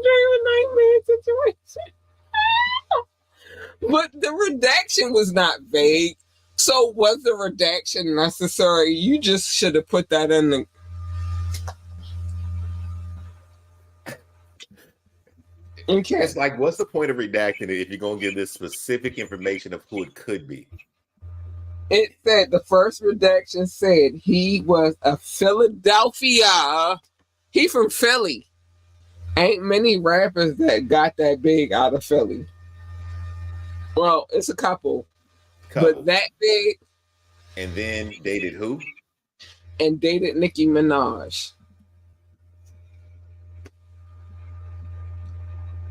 Dream and nightmare situation. But the redaction was not vague. So was the redaction necessary? You just should have put that in the. Okay. It's like, what's the point of redacting it if you're gonna give this specific information of who it could be? It said the first redaction said he was a Philadelphia. He from Philly. Ain't many rappers that got that big out of Philly. Well, it's a couple. But that big. And then dated who? And dated Nicki Minaj.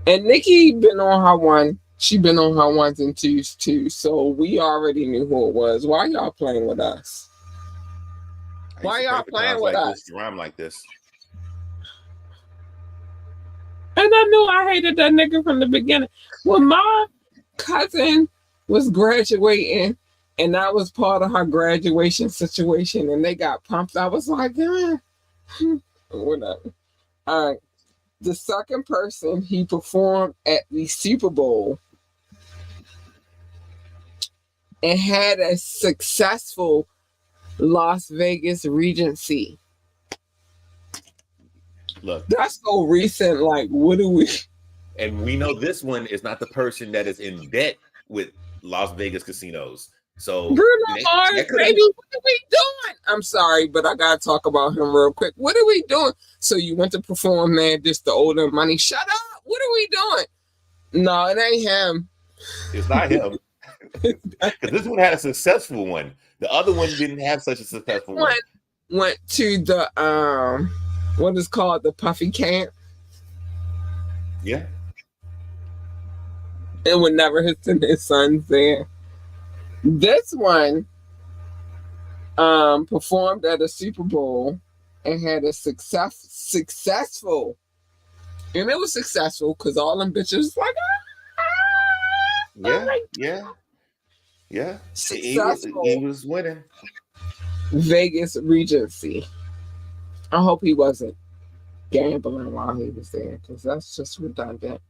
And Nicki been on her one. She been on her ones and twos too. So we already knew who it was. Why y'all playing with us? Why y'all playing with us? To rhyme like this. And I knew I hated that nigga from the beginning. When my cousin was graduating and that was part of her graduation situation and they got pumped, I was like, whatever. All right. The second person, he performed at the Super Bowl and had a successful Las Vegas Regency. Look, that's so recent. Like, what do we? And we know this one is not the person that is in debt with Las Vegas casinos. So Bruno Mars, baby, what are we doing? I'm sorry, but I gotta talk about him real quick. What are we doing? So you went to perform, man, just to owe them money. Shut up. What are we doing? No, it ain't him. It's not him. Because this one had a successful one. The other one didn't have such a successful one. Went to the what is called the Puffy Camp. Yeah. And would never send his sons there. This one performed at a Super Bowl and had a successful, and it was successful because all them bitches like, yeah. Successful. He was winning. Vegas Regency. I hope he wasn't gambling while he was there because that's just redundant.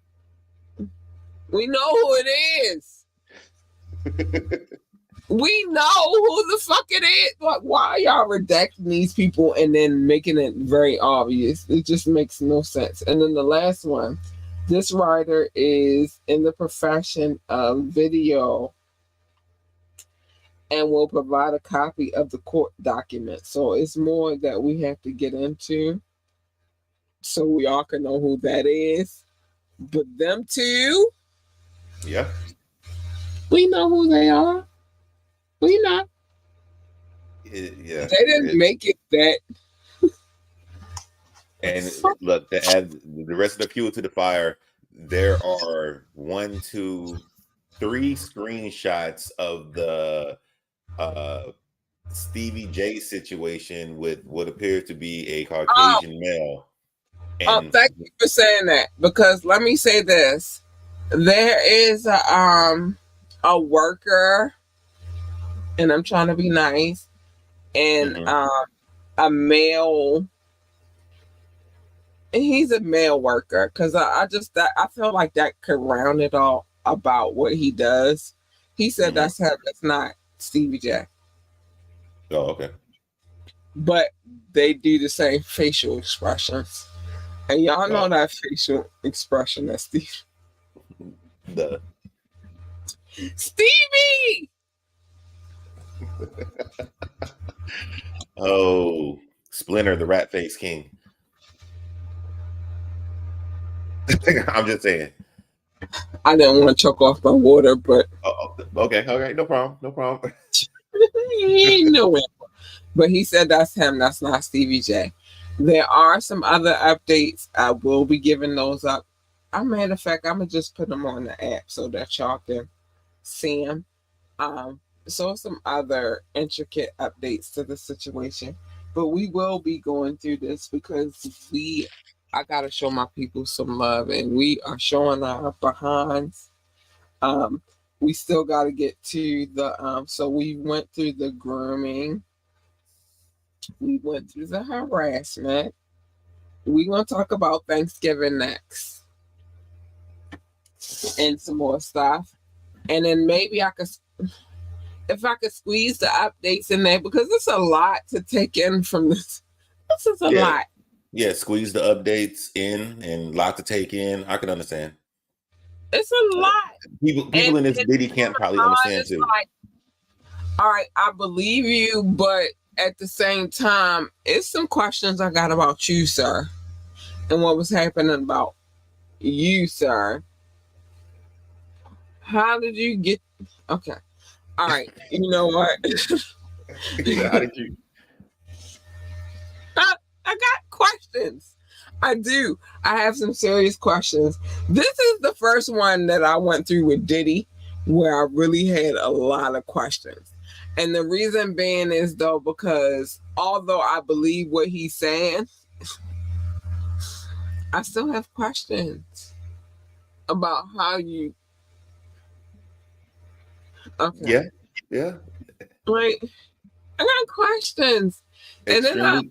We know who it is. We know who the fuck it is. Like, why y'all redacting these people and then making it very obvious? It just makes no sense. And then the last one, this writer is in the profession of video and will provide a copy of the court document. So it's more that we have to get into so we all can know who that is. But them two, yeah, we know who they are. We know. Yeah, they didn't make it that. And look, to add the rest of the fuel to the fire, there are 1, 2, 3 screenshots of the Stevie J situation with what appears to be a Caucasian male. And thank you for saying that, because let me say this: there is a worker, and I'm trying to be nice, and a male, and he's a male worker, because I feel like that could round it all about what he does. He said that's not Stevie J. Oh, okay. But they do the same facial expressions. And y'all know that facial expression that's Stevie. Stevie! Oh, Splinter, the rat face king. I'm just saying. I didn't want to choke off my water, but okay, no problem. He knew it. But he said that's him, that's not Stevie J. There are some other updates. I will be giving those up. As a matter of fact, I'm gonna just put them on the app so that y'all can see them. So some other intricate updates to the situation. but we will be going through this because I gotta show my people some love, and we are showing our behinds. Um, we still gotta get to the so we went through the grooming, we went through the harassment. We're gonna talk about Thanksgiving next and some more stuff. And then maybe if I could squeeze the updates in there, because it's a lot to take in from this. This is a lot. Yeah, squeeze the updates in and a lot to take in. I can understand. It's a lot. People in this Diddy camp probably understand too. Like, all right, I believe you, but at the same time, it's some questions I got about you, sir, and what was happening about you, sir. How did you get? Okay, all right. You know what? How did you? I got questions. I do. I have some serious questions. This is the first one that I went through with Diddy where I really had a lot of questions. And the reason being is though, because although I believe what he's saying, I still have questions about how you. Okay. Yeah. Like, I got questions. And then I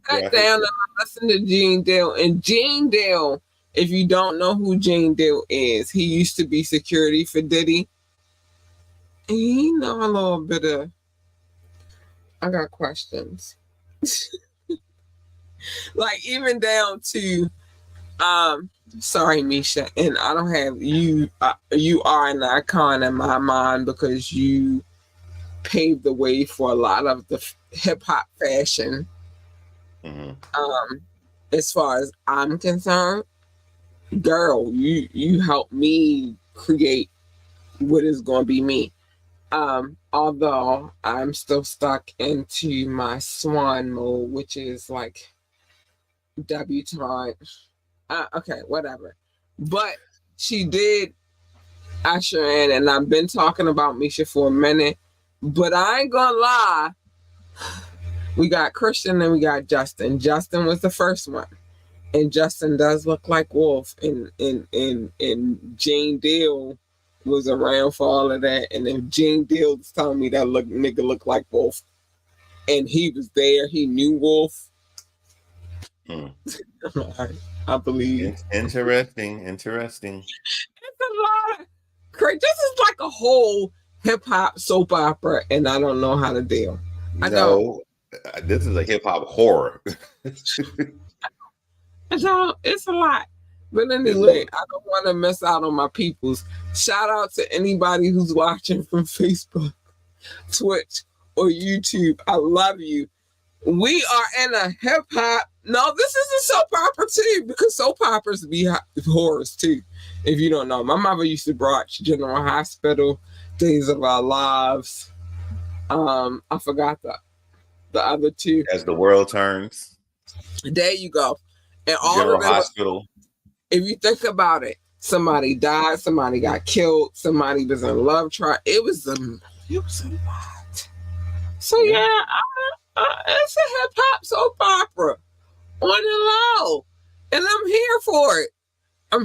sat down and I listened to Gene Dale. And Gene Dale, if you don't know who Gene Dale is, he used to be security for Diddy. And he know a little bit of. I got questions. Like even down to sorry Misha, and I don't have you you are an icon in my mind because you paved the way for a lot of the hip hop fashion. As far as I'm concerned, girl, you helped me create what is going to be me. Although I'm still stuck into my swan mode, which is like debutante. Okay, whatever. But she did usher in, and I've been talking about Misha for a minute. But I ain't gonna lie. We got Christian and we got Justin. Justin was the first one. And Justin does look like Wolf. And Jane Deal was around for all of that. And then Jane Deal was telling me that nigga looked like Wolf. And he was there. He knew Wolf. I believe. Interesting. It's a lot of crazy. This is like a whole hip hop soap opera, and I don't know how to deal. This is a hip hop horror. So it's a lot. But anyway, I don't want to miss out on my peoples. Shout out to anybody who's watching from Facebook, Twitch, or YouTube. I love you. We are in a hip hop. No, this isn't soap opera too, because soap operas be horrors too. If you don't know, my mother used to watch General Hospital, Days of Our Lives. I forgot the other two. As the World Turns. There you go. And all General of them, Hospital. If you think about it, somebody died, somebody got killed, somebody was in love trial. It was a lot. So yeah, it's a hip hop soap opera on the low, and I'm here for it. I'm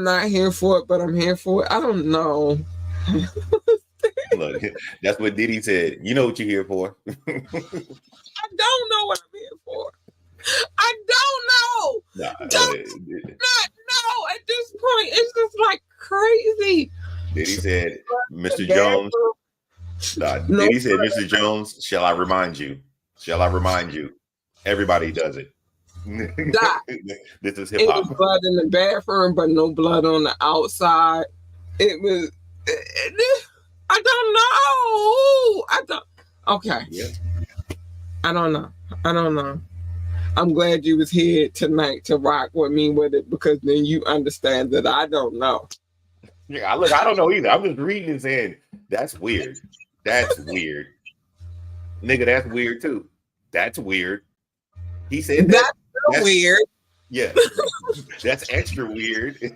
not here for it, but I'm here for it. I don't know. Look, that's what Diddy said. You know what you're here for. I don't know what I'm here for. I don't know. Not know at this point. It's just like crazy. Diddy said, Mr. Jones. Diddy said, Mr. Jones, shall I remind you? Shall I remind you? Everybody does it. This is hip hop. It was blood in the bathroom, but no blood on the outside. It was. I don't know. Okay. Yeah. I don't know. I'm glad you was here tonight to rock with me with it, because then you understand that I don't know. Yeah, look, I don't know either. I'm just reading and saying, that's weird. That's weird. Nigga, that's weird too. That's weird. He said that. That's weird. Yeah. That's extra weird. What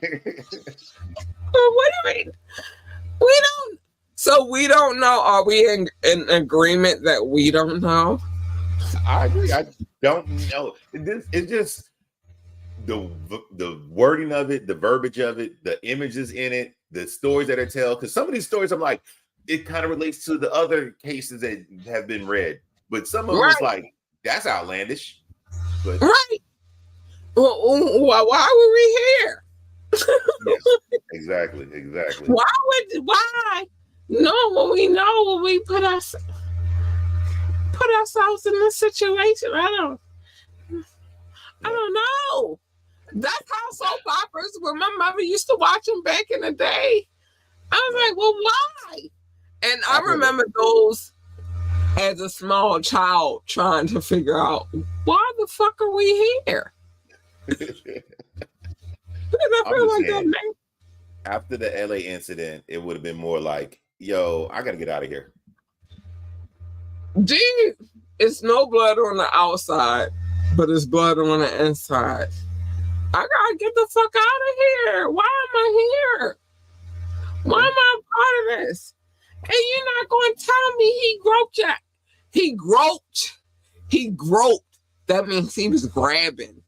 do you mean? We don't know. Are we in agreement that we don't know? I agree. I don't know. It's just the wording of it, the verbiage of it, the images in it, the stories that it tells. Because some of these stories, I'm like, it kind of relates to the other cases that have been read, but some of them is like, that's outlandish. But well, why were we here? yes, exactly. Why? No, when we know when we put ourselves in this situation, I don't know. That's how soap operas, when my mother used to watch them back in the day. I was like, well, why? And I remember those as a small child trying to figure out, why the fuck are we here? I feel like that, man. After the LA incident, it would have been more like, yo, I got to get out of here. Dude, it's no blood on the outside, but it's blood on the inside. I gotta get the fuck out of here. Why am I here? Why am I a part of this? And you're not going to tell me he groped you. He groped. That means he was grabbing.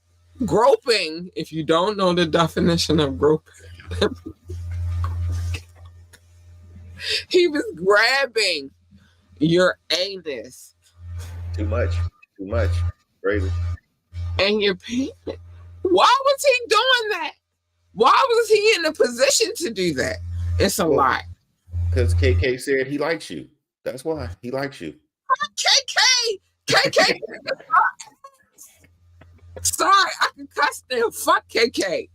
Groping, if you don't know the definition of groping, he was grabbing your anus. Too much. Crazy. And your penis. Why was he doing that? Why was he in a position to do that? It's a lie. Because KK said he likes you. That's why he likes you. KK. Sorry, I can cuss them. Fuck KK.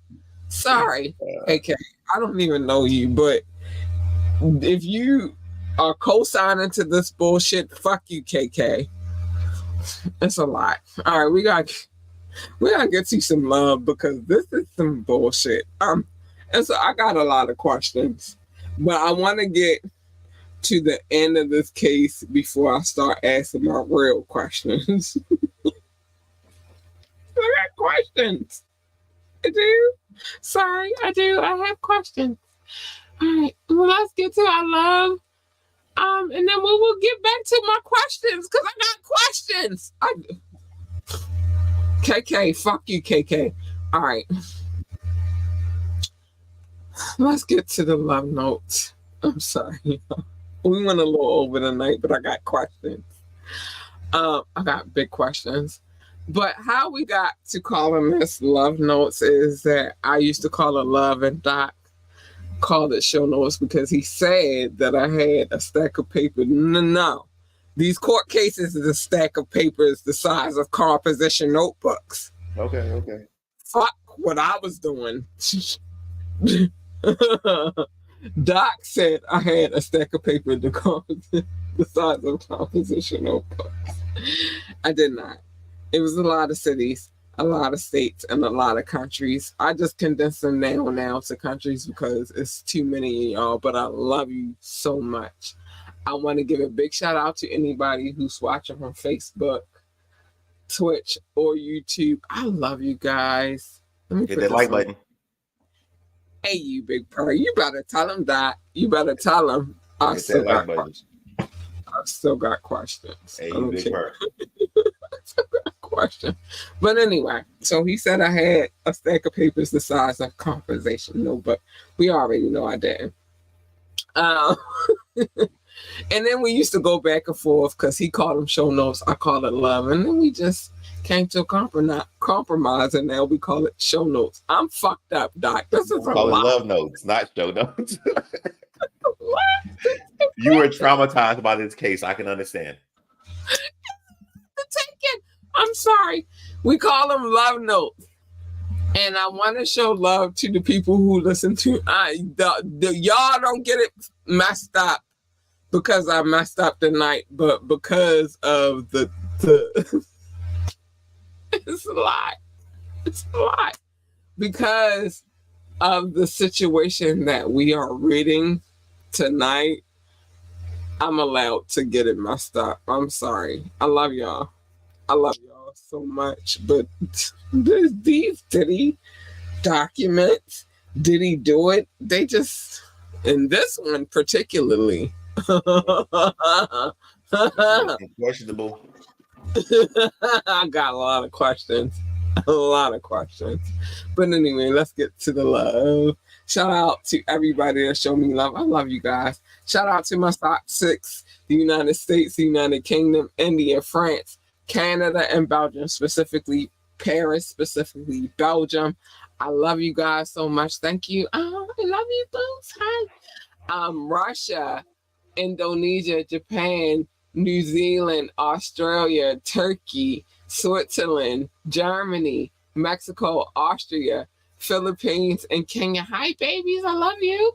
Sorry, KK. I don't even know you, but if you are co-signing to this bullshit, fuck you, KK. It's a lot. All right, we gotta get you some love because this is some bullshit. And so I got a lot of questions, but I want to get to the end of this case before I start asking my real questions. I got questions. I do. Sorry, I do. I have questions. All right, well, let's get to our love. And then we will get back to my questions because I got questions. KK, fuck you, KK. All right. Let's get to the love notes. I'm sorry. We went a little over tonight, but I got questions. I got big questions. But how we got to calling this love notes is that I used to call it love, and Doc called it show notes because he said that I had a stack of paper. No. These court cases is a stack of papers the size of composition notebooks. Okay. Fuck what I was doing. Doc said I had a stack of paper the size of composition notebooks. I did not. It was a lot of cities, a lot of states, and a lot of countries. I just condensed them down now to countries because it's too many of y'all, but I love you so much. I want to give a big shout out to anybody who's watching from Facebook, Twitch, or YouTube. I love you guys. Let me hit that like button. Hey, you big purr. You better tell him that. You better tell him. I still got questions. Hey, you big purr. Question. But anyway, so he said I had a stack of papers the size of conversation. No, but we already know I didn't. And then we used to go back and forth because he called them show notes, I call it love, and then we just came to a compromise, and now we call it show notes. I'm fucked up, Doc. This is call it love notes, not show notes. You were traumatized by this case. I can understand. I'm sorry. We call them love notes. And I want to show love to the people who listen to y'all don't get it messed up because I messed up tonight, but because of the it's a lot. It's a lot. Because of the situation that we are reading tonight, I'm allowed to get it messed up. I'm sorry. I love y'all. I love y'all so much, but these did documents, did he do it? They just, in this one particularly, questionable. I got a lot of questions. A lot of questions. But anyway, let's get to the love. Shout out to everybody that showed me love. I love you guys. Shout out to my top 6, the United States, the United Kingdom, India, France, Canada, and Belgium, specifically Paris, specifically Belgium. I love you guys so much. Thank you. Oh, I love you, boots. Hi. Russia, Indonesia, Japan, New Zealand, Australia, Turkey, Switzerland, Germany, Mexico, Austria, Philippines, and Kenya. Hi, babies. I love you.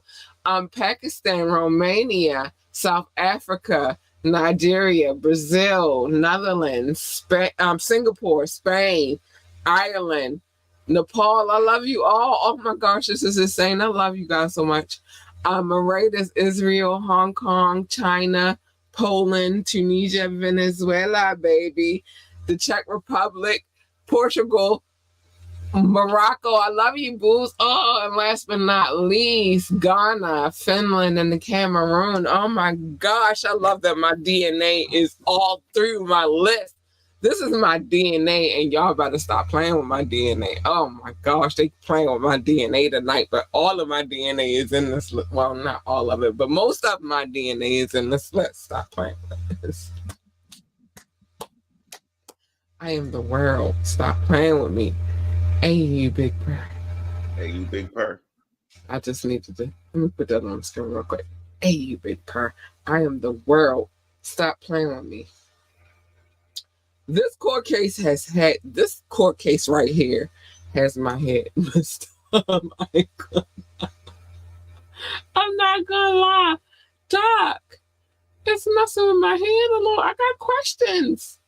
Pakistan, Romania, South Africa, Nigeria, Brazil, Netherlands, Singapore, Spain, Ireland, Nepal. I love you all. Oh my gosh, this is insane. I love you guys so much. Mauritius, Israel, Hong Kong, China, Poland, Tunisia, Venezuela, baby, the Czech Republic, Portugal, Morocco. I love you, booze. Oh, and last but not least, Ghana, Finland, and the Cameroon. Oh my gosh, I love that my DNA is all through my list. This is my DNA, and y'all better stop playing with my DNA. Oh my gosh, they playing with my DNA tonight, but all of my DNA is in this list. Well, not all of it, but most of my DNA is in this list. Stop playing with this. I am the world. Stop playing with me. Hey, you big purr. Hey, you big purr. I just needed to, let me put that on the screen real quick. Hey, you big purr. I am the world. Stop playing with me. This court case right here has my head messed up. I'm not gonna lie. Doc, it's messing with my head a little. I got questions.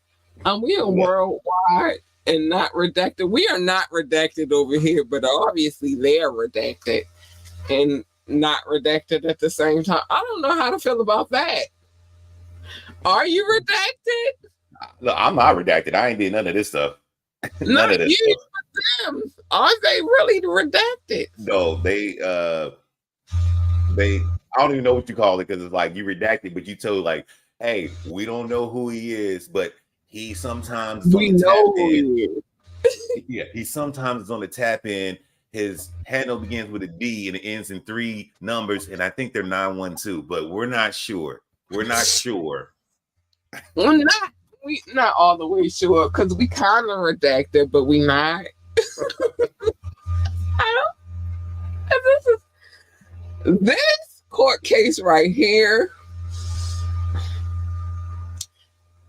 We are worldwide and not redacted. We are not redacted over here, but obviously they are redacted and not redacted at the same time. I don't know how to feel about that. Are you redacted? Look, I'm not redacted. I ain't did none of this stuff. None of this stuff. Them. Are they really redacted? No, they I don't even know what you call it, because it's like you redacted, but you told like, hey, we don't know who he is, but he sometimes is on the tap in. Yeah, he sometimes is on the tap in. His handle begins with a D and it ends in 3 numbers, and I think they're 912, but we're not sure. We're not sure. We not all the way sure, because we kind of redacted, but we not. This court case right here,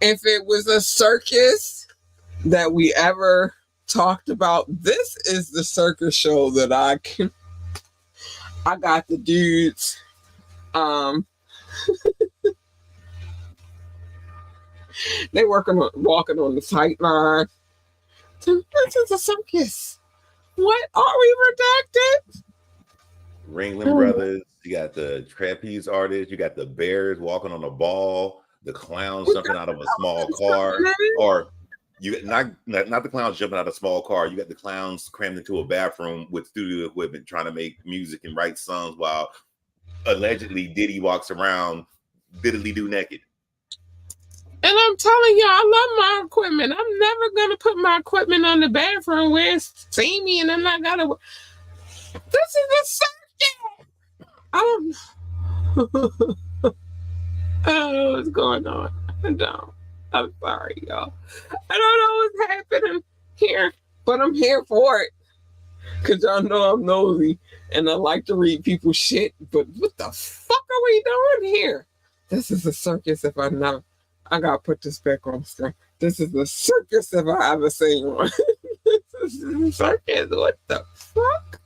if it was a circus that we ever talked about, this is the circus show that I got the dudes. They walking on the sideline. This is a circus. What? Are we redacted? Ringling Brothers. You got the trapeze artists. You got the bears walking on a ball. The clowns jumping out of a small car. Or you not the clowns jumping out of a small car. You got the clowns crammed into a bathroom with studio equipment, trying to make music and write songs while allegedly Diddy walks around diddly-do naked. And I'm telling you, I love my equipment. I'm never gonna put my equipment on the bathroom where it's steamy and I'm not gonna. This is a circus. I don't know what's going on. I'm sorry, y'all. I don't know what's happening here, but I'm here for it. Cause y'all know I'm nosy and I like to read people's shit. But what the fuck are we doing here? This is a circus if I never. I gotta put this back on the screen. This is a circus if I ever seen one. This is a circus. What the fuck?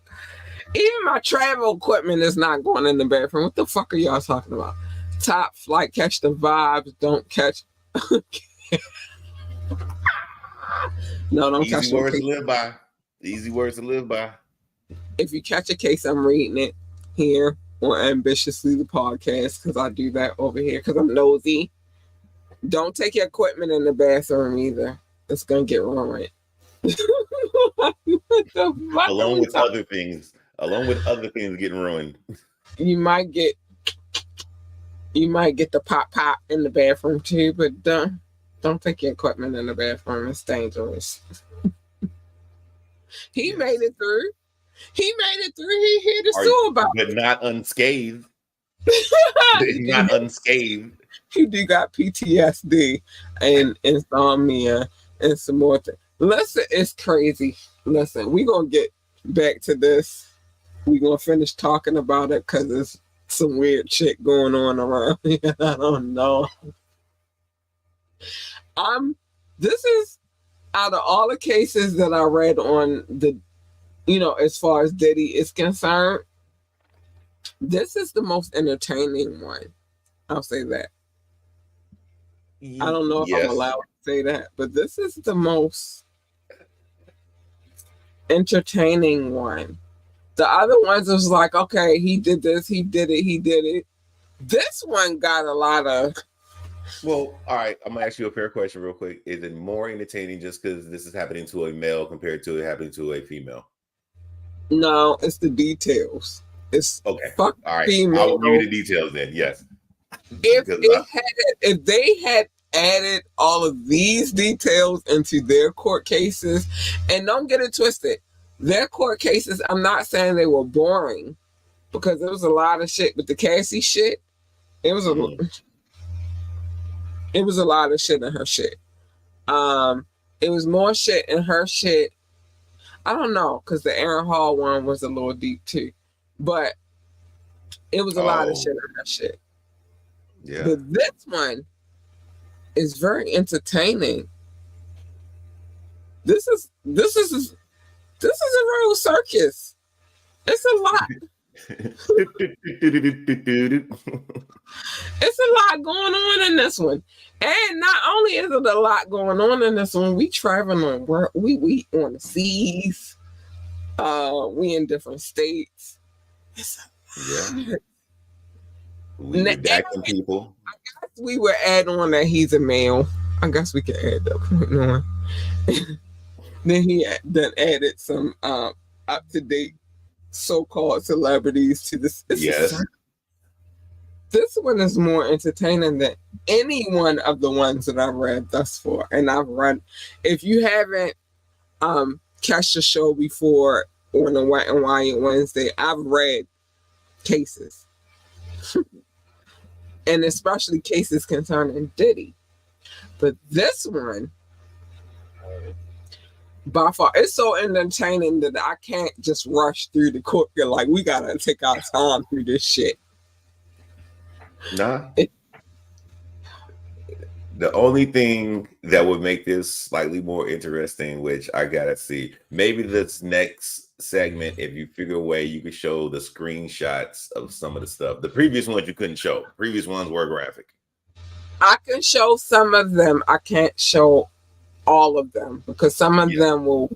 Even my travel equipment is not going in the bathroom. What the fuck are y'all talking about? Top flight, catch the vibes, don't catch. No, don't catch. Easy words to live by. Easy words to live by. If you catch a case, I'm reading it here on Ambitiously the podcast, because I do that over here because I'm nosy. Don't take your equipment in the bathroom either. It's gonna get ruined. Along with other things getting ruined. You might get the pop in the bathroom too, but Don't take your equipment in the bathroom. It's dangerous. He Yes. made it through. He made it through. He here to sue about but it. not unscathed. he, Not unscathed. he do got PTSD and insomnia and some more things. Listen, it's crazy. Listen, we gonna get back to this. We gonna finish talking about it because there's some weird shit going on around here. I don't know. This is out of all the cases that I read on the, as far as Diddy is concerned, this is the most entertaining one. I'll say that. I don't know if I'm allowed to say that, but this is the most entertaining one. The other ones was like, okay, he did this, he did it. This one got a lot of. Well, all right. I'm gonna ask you a fair question real quick. Is it more entertaining just because this is happening to a male compared to it happening to a female? No, it's the details. It's okay. Fuck all right. female. I'll give you the details then. Yes. If they had added all of these details into their court cases, and don't get it twisted, their court cases, I'm not saying they were boring, because there was a lot of shit with the Cassie shit. It was it was a lot of shit in her shit. It was more shit in her shit. I don't know, because the Aaron Hall one was a little deep too, but it was a lot of shit in her shit. Yeah. But this one is very entertaining. This is a real circus. It's a lot. It's a lot going on in this one. And not only is it a lot going on in this one, we traveling on we on the seas. We in different states. Yeah. We redacting people. I guess we would add on that he's a male. I guess we could add that point on. Then he added some up-to-date so-called celebrities to this. Yes. This one is more entertaining than any one of the ones that I've read thus far. And I've read, if you haven't catch the show before on the White and Wyatt Wednesday, I've read cases. And especially cases concerning Diddy. But this one, by far, it's so entertaining that I can't just rush through the court. Like, we gotta take our time through this shit. Nah. The only thing that would make this slightly more interesting, which I gotta see, maybe this next segment, if you figure a way you could show the screenshots of some of the stuff. The previous ones you couldn't show. Previous ones were graphic. I can show some of them. I can't show all of them because some of them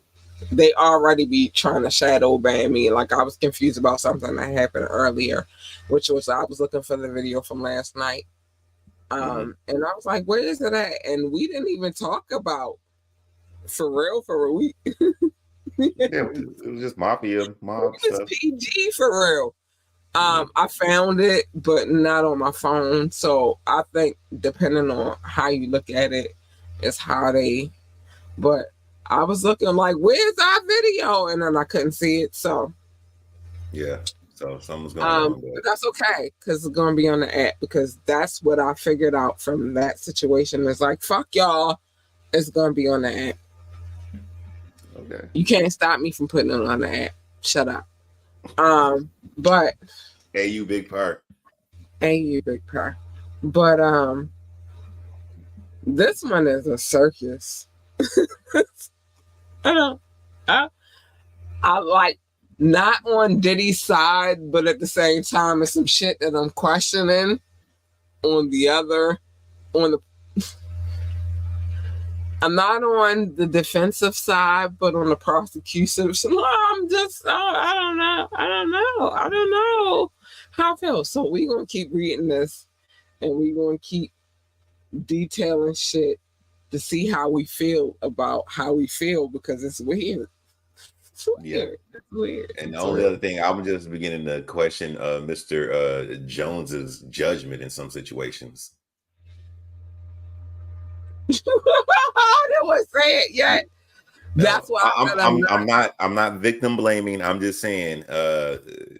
they already be trying to shadow ban me. Like, I was confused about something that happened earlier, which was I was looking for the video from last night. And I was like, where is it at? And we didn't even talk about for real. It was just mob stuff. PG for real. I found it, but not on my phone. So I think depending on how you look at it, is how they. But I was looking like, where's our video? And then I couldn't see it. So yeah. So something's going on. But that's okay, because it's gonna be on the app, because that's what I figured out from that situation. It's like, fuck y'all, it's gonna be on the app. Okay. You can't stop me from putting it on the app. Shut up. But hey, you big part. Hey, you big part. But this one is a circus. I like, not on Diddy's side, but at the same time, it's some shit that I'm questioning I'm not on the defensive side, but on the prosecution. So I'm just, I don't know how I feel. So we're going to keep reading this, and we're going to keep detailing shit to see how we feel about how we feel, because it's weird. Yeah, it's weird. And the only other thing, I'm just beginning to question Mr. Jones's judgment in some situations. I didn't want to say it yet. That's No, why I said I'm not victim blaming. I'm just saying,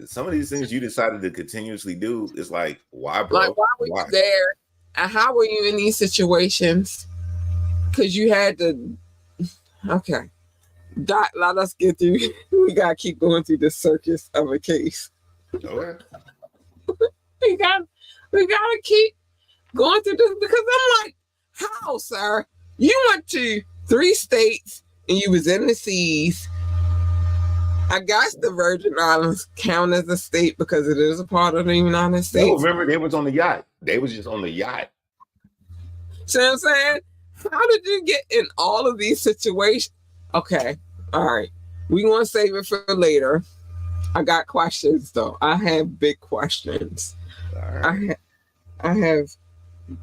some of these things you decided to continuously do is like, why, like, bro? why were you Why? there? And how were you in these situations? Because you had to. Okay. Dot, let us get through. We gotta keep going through this circus of a case. Okay. We got, we gotta keep going through this because I'm like, how, sir? You went to 3 states and you was in the seas. I guess the Virgin Islands count as a state because it is a part of the United No, States. remember they was on the yacht. They was just on the yacht. See what I'm saying? How did you get in all of these situations? Okay, all right. We want to save it for later. I got questions though. I have big questions. All right. I have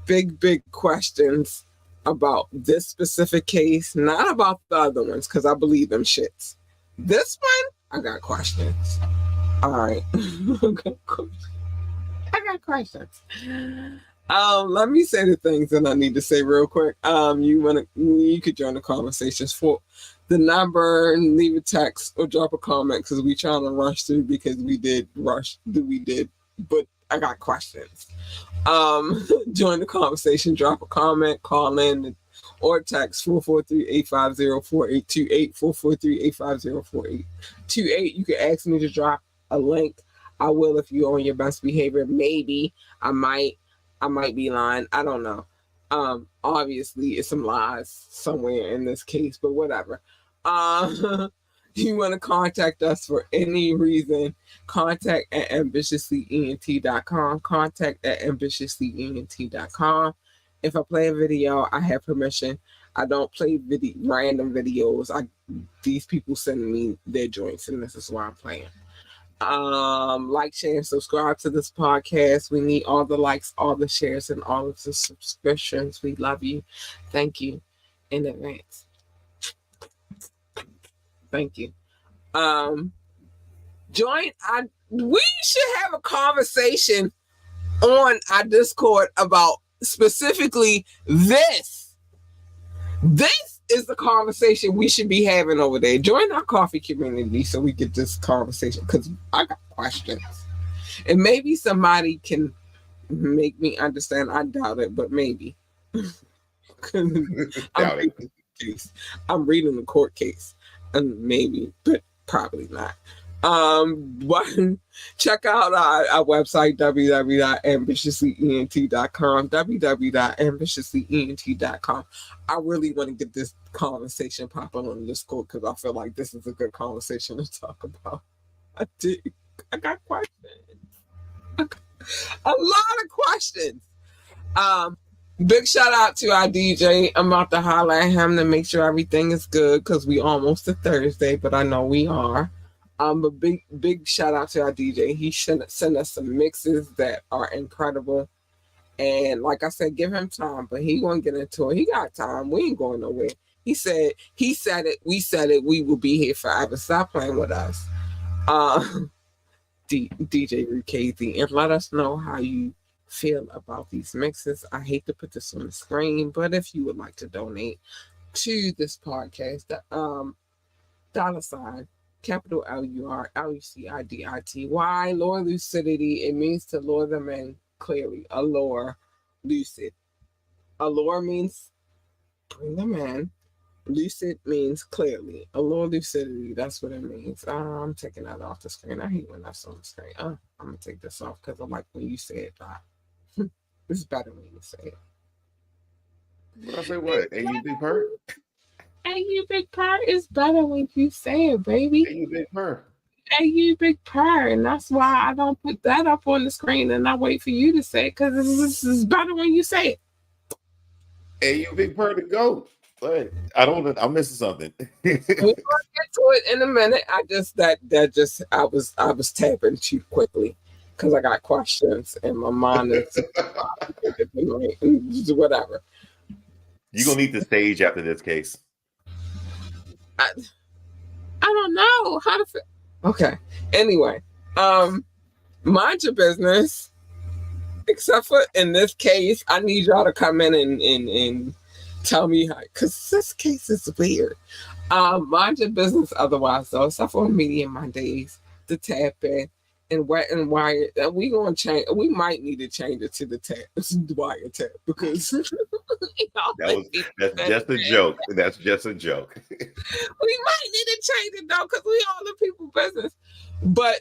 big questions about this specific case, not about the other ones because I believe them shits. This one, I got questions. All right. I got questions. Let me say the things that I need to say real quick. You could join the conversations for the number and leave a text or drop a comment because we trying to rush through because we did, but I got questions. Join the conversation, drop a comment, call in, or text 443-850-4828, 443-850-4828. You can ask me to drop a link. I will if you're on your best behavior. Maybe I might be lying. I don't know. Obviously it's some lies somewhere in this case, but whatever. You want to contact us for any reason, contact at ambitiouslyent.com, contact at ambitiouslyent.com. If I play a video, I have permission. I don't play random videos. These people send me their joints, and this is why I'm playing. Like, share, and subscribe to this podcast. We need all the likes, all the shares, and all of the subscriptions. We love you. Thank you in advance. Thank you. We should have a conversation on our Discord about specifically this. This is the conversation we should be having over there. Join our coffee community so we get this conversation because I got questions. And maybe somebody can make me understand. I doubt it, but maybe. I'm reading the court case. And maybe, but probably not. But check out our website, www.ambitiouslyent.com, www.ambitiouslyent.com. I really want to get this conversation popping on Discord because I feel like this is a good conversation to talk about. I got questions. A lot of questions. Big shout out to our DJ. I'm about to holler at him to make sure everything is good because we almost to Thursday, but I know we are. But big shout out to our DJ. He sent us some mixes that are incredible. And like I said, give him time, but he won't get into it. He got time. We ain't going nowhere. He said it, we said it, we will be here forever. Stop playing with us. DJ Rukazi, and let us know how you feel about these mixes. I hate to put this on the screen, but if you would like to donate to this podcast, $, capital LURLUCIDITY, lure lucidity, it means to lure them in clearly. Allure, lucid. Allure means bring them in. Lucid means clearly. Allure lucidity, that's what it means. I'm taking that off the screen. I hate when that's on the screen. I'm gonna take this off because I like when you say it, Doc. It's better when you say it. I say what? Hey, you big purr? Hey, you big purr is better when you say it, baby. Hey, you big purr? Hey, you big purr. And that's why I don't put that up on the screen and I wait for you to say it because this is better when you say it. Hey, you big purr to go. But I'm missing something. We're gonna get to it in a minute. I was tapping too quickly because I got questions and my mind is whatever. You're gonna need the stage after this case. I don't know how to feel. Okay. Anyway, mind your business. Except for in this case, I need y'all to come in and Tell me how, because this case is weird. Mind your business otherwise, though, except for media Mondays, the tap in, and wet and wire. We gonna change. We might need to change it to the tap, the wire tap, because That was that's just a joke. That's just a joke. We might need to change it though, because we all the people business. But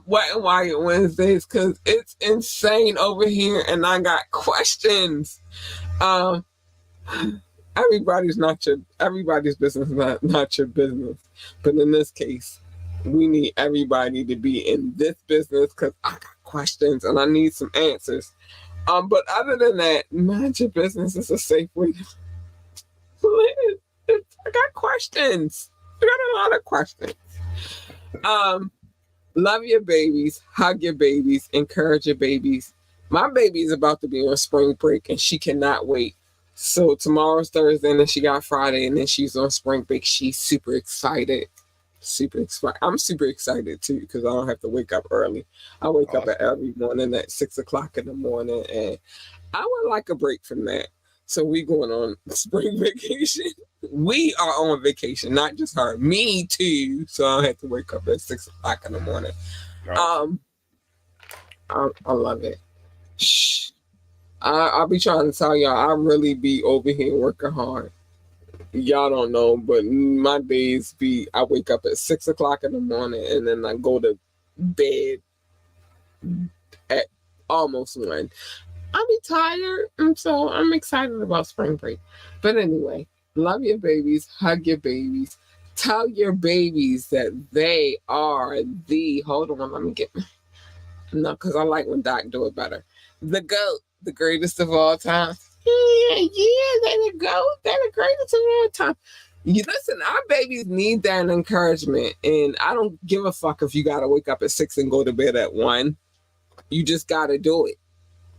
wet and wire Wednesdays, because it's insane over here, and I got questions. Um, everybody's business, not your business. But in this case, we need everybody to be in this business because I got questions and I need some answers. But other than that, mind your business is a safe way to live. I got questions. I got a lot of questions. Love your babies, hug your babies, encourage your babies. My baby is about to be on spring break and she cannot wait. So tomorrow's Thursday and then she got Friday and then she's on spring break. She's super excited. Super excited. I'm super excited too because I don't have to wake up early. I wake up every morning at 6:00 in the morning and I would like a break from that. So we going on spring vacation. We are on vacation, not just her. Me too. So I don't have to wake up at 6:00 in the morning. I love it. Shh. I'll be trying to tell y'all, I really be over here working hard. Y'all don't know, but my days be, I wake up at 6:00 in the morning and then I go to bed at almost 1. I'll be tired, and so I'm excited about spring break. But anyway, love your babies, hug your babies, tell your babies that they are the, hold on, let me get, no, because I like when Doc do it better. The GOAT, the greatest of all time. Yeah, they're the GOAT, they're the greatest of all time. You listen, our babies need that encouragement, and I don't give a fuck if you got to wake up at 6 and go to bed at 1. You just got to do it.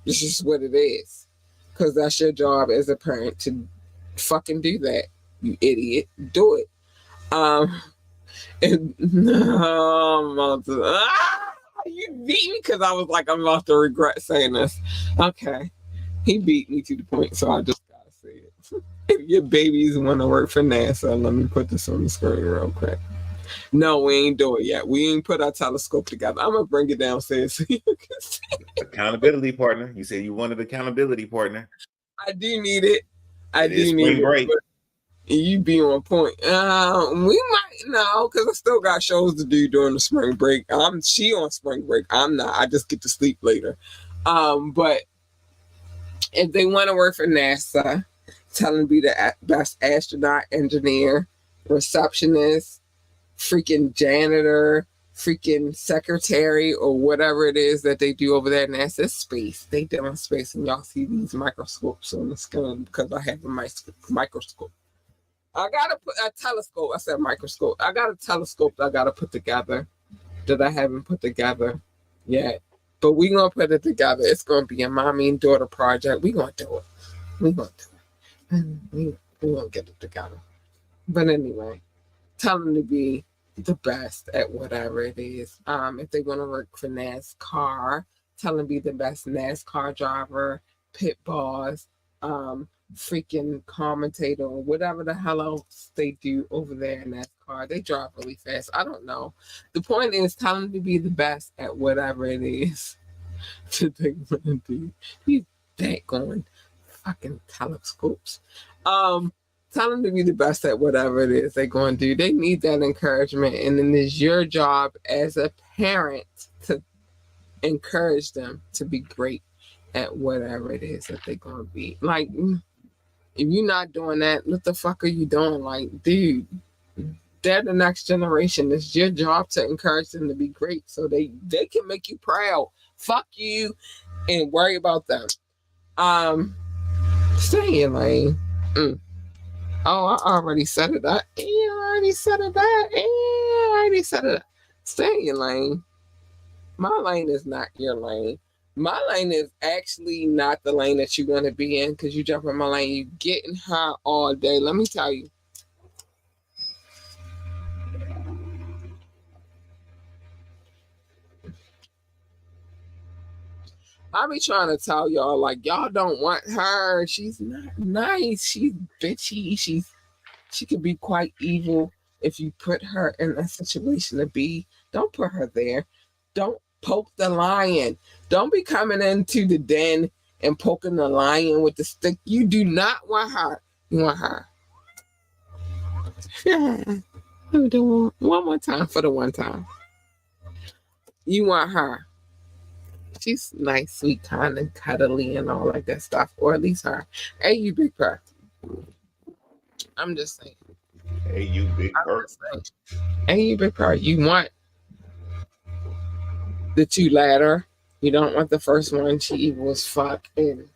It's just what it is. Because that's your job as a parent to fucking do that. You idiot. Do it. And, you beat me because I was like, I'm about to regret saying this. Okay. He beat me to the point, so I just got to say it. If your babies want to work for NASA, let me put this on the screen real quick. No, we ain't do it yet. We ain't put our telescope together. I'm going to bring it downstairs so you can see. Accountability partner. You said you wanted accountability partner. I do need it. It is spring break. You be on point. We might know because I still got shows to do during the spring break. She on spring break. I'm not. I just get to sleep later. But if they want to work for NASA, tell them to be the best astronaut, engineer, receptionist, freaking janitor, freaking secretary, or whatever it is that they do over there in NASA. Space. They do in space, and y'all see these microscopes on the screen because I have a microscope. I gotta put a telescope. I said microscope. I got a telescope that I gotta put together that I haven't put together yet. But we gonna put it together. It's gonna be a mommy and daughter project. We gonna do it. We gonna do it. We gonna get it together. But anyway, tell them to be the best at whatever it is. If they want to work for NASCAR, tell them to be the best NASCAR driver, pit boss, freaking commentator, or whatever the hell else they do over there in NASCAR. They drive really fast. I don't know. The point is, tell them to be the best at whatever it is that they want to do. He's that going fucking telescopes. Tell them to be the best at whatever it is they're going to do. They need that encouragement. And then it's your job as a parent to encourage them to be great at whatever it is that they're going to be. Like, if you're not doing that, what the fuck are you doing? Like, dude, they're the next generation. It's your job to encourage them to be great so they can make you proud. Fuck you and worry about them. Stay in your lane. Oh, I already said it. I already said it. Stay in your lane. My lane is not your lane. My lane is actually not the lane that you want to be in because you jump in my lane, you getting high all day. Let me tell you. I be trying to tell y'all, like, y'all don't want her. She's not nice. She's bitchy. She could be quite evil if you put her in a situation to be. Don't put her there. Don't poke the lion. Don't be coming into the den and poking the lion with the stick. You do not want her. You want her. Let me do one more time for the one time. You want her. She's nice, sweet, kind, and cuddly and all that good stuff. Or at least her. Hey, you big purr. I'm just saying. Hey, you big perk. Hey, you big purr. You want the two latter. You don't want the first one. She evil as fuck. And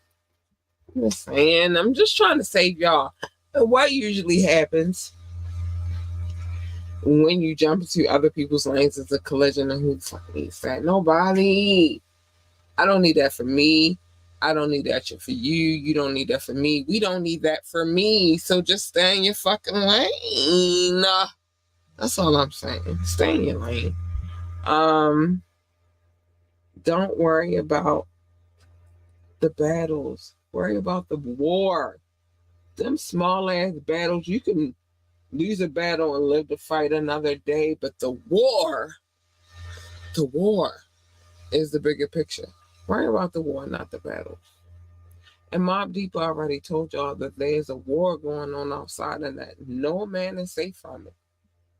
I'm just saying. I'm just trying to save y'all. And what usually happens when you jump into other people's lanes is a collision, and who the fuck needs that? Nobody. I don't need that for me. I don't need that for you. You don't need that for me. We don't need that for me. So just stay in your fucking lane. That's all I'm saying. Stay in your lane. Don't worry about the battles. Worry about the war. Them small ass battles, you can lose a battle and live to fight another day, but the war is the bigger picture. Worry about the war, not the battles. And Mobb Deep already told y'all that there's a war going on outside and that no man is safe from it.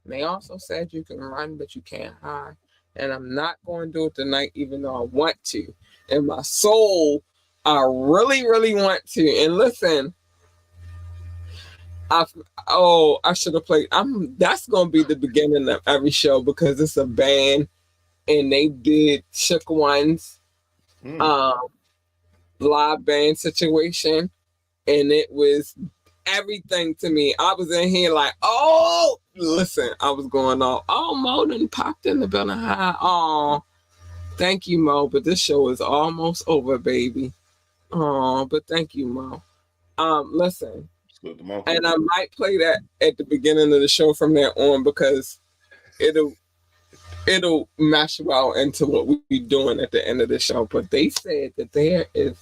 And they also said you can run, but you can't hide. And I'm not going to do it tonight, even though I want to. In my soul, I really, really want to. And listen, I should have played. That's gonna be the beginning of every show because it's a band and they did Shook One's live band situation, and it was everything to me. I was in here like, oh, listen, I was going off. Oh, Mo done popped in the building high. Oh, thank you, Mo. But this show is almost over, baby. Oh, but thank you, Mo. Listen. And I might play that at the beginning of the show from there on because it'll mash well into what we're doing at the end of the show. But they said that there is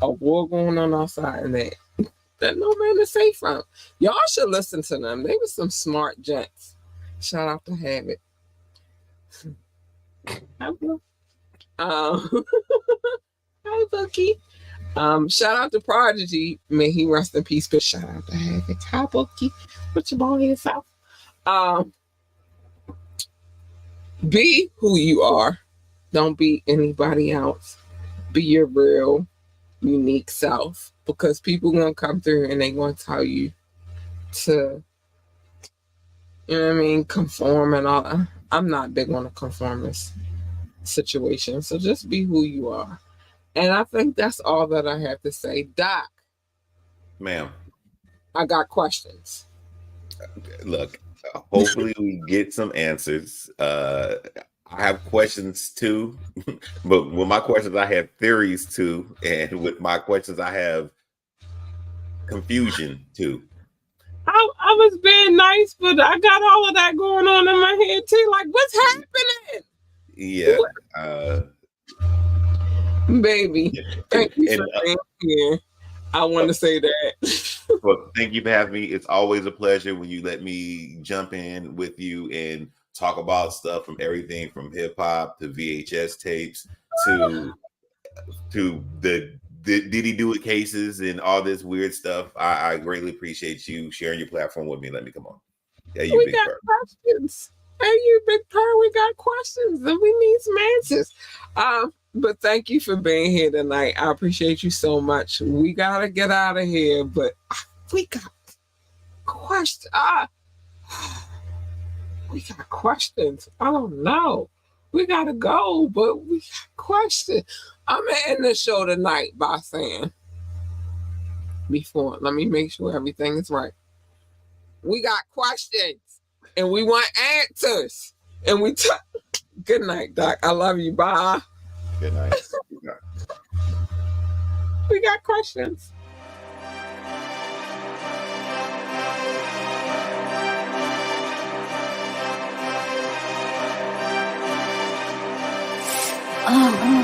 a war going on outside and that no man is safe from. Y'all should listen to them. They were some smart gents. Shout out to Habit. Hi, Bookie. Shout out to Prodigy. May he rest in peace, but shout out to Havoc. Hi, Bookie. Put your ball in yourself. Be who you are. Don't be anybody else. Be your real, unique self. Because people gonna come through and they gonna tell you to, you know what I mean, conform and all that. I'm not big on a conformist situation. So just be who you are. And I think that's all that I have to say. Doc. Ma'am. I got questions. Look, hopefully we get some answers. I have questions too, but with my questions, I have theories too. And with my questions, I have confusion too. I was being nice, but I got all of that going on in my head too. Like, what's happening? Yeah. Baby, thank you for being here. I want to say that. Well, thank you for having me. It's always a pleasure when you let me jump in with you and talk about stuff from everything from hip hop to VHS tapes to the Did He Do It cases and all this weird stuff. I greatly appreciate you sharing your platform with me. Let me come on. Yeah, you we got questions. Hey, you big purr, we got questions and we need some answers. But thank you for being here tonight. I appreciate you so much. We gotta get out of here, but we got questions. We got questions. I don't know. We gotta go, but we got questions. I'm gonna end the show tonight by saying, let me make sure everything is right. We got questions and we want answers. And good night, Doc. I love you. Bye. Good night. We got questions. Oh.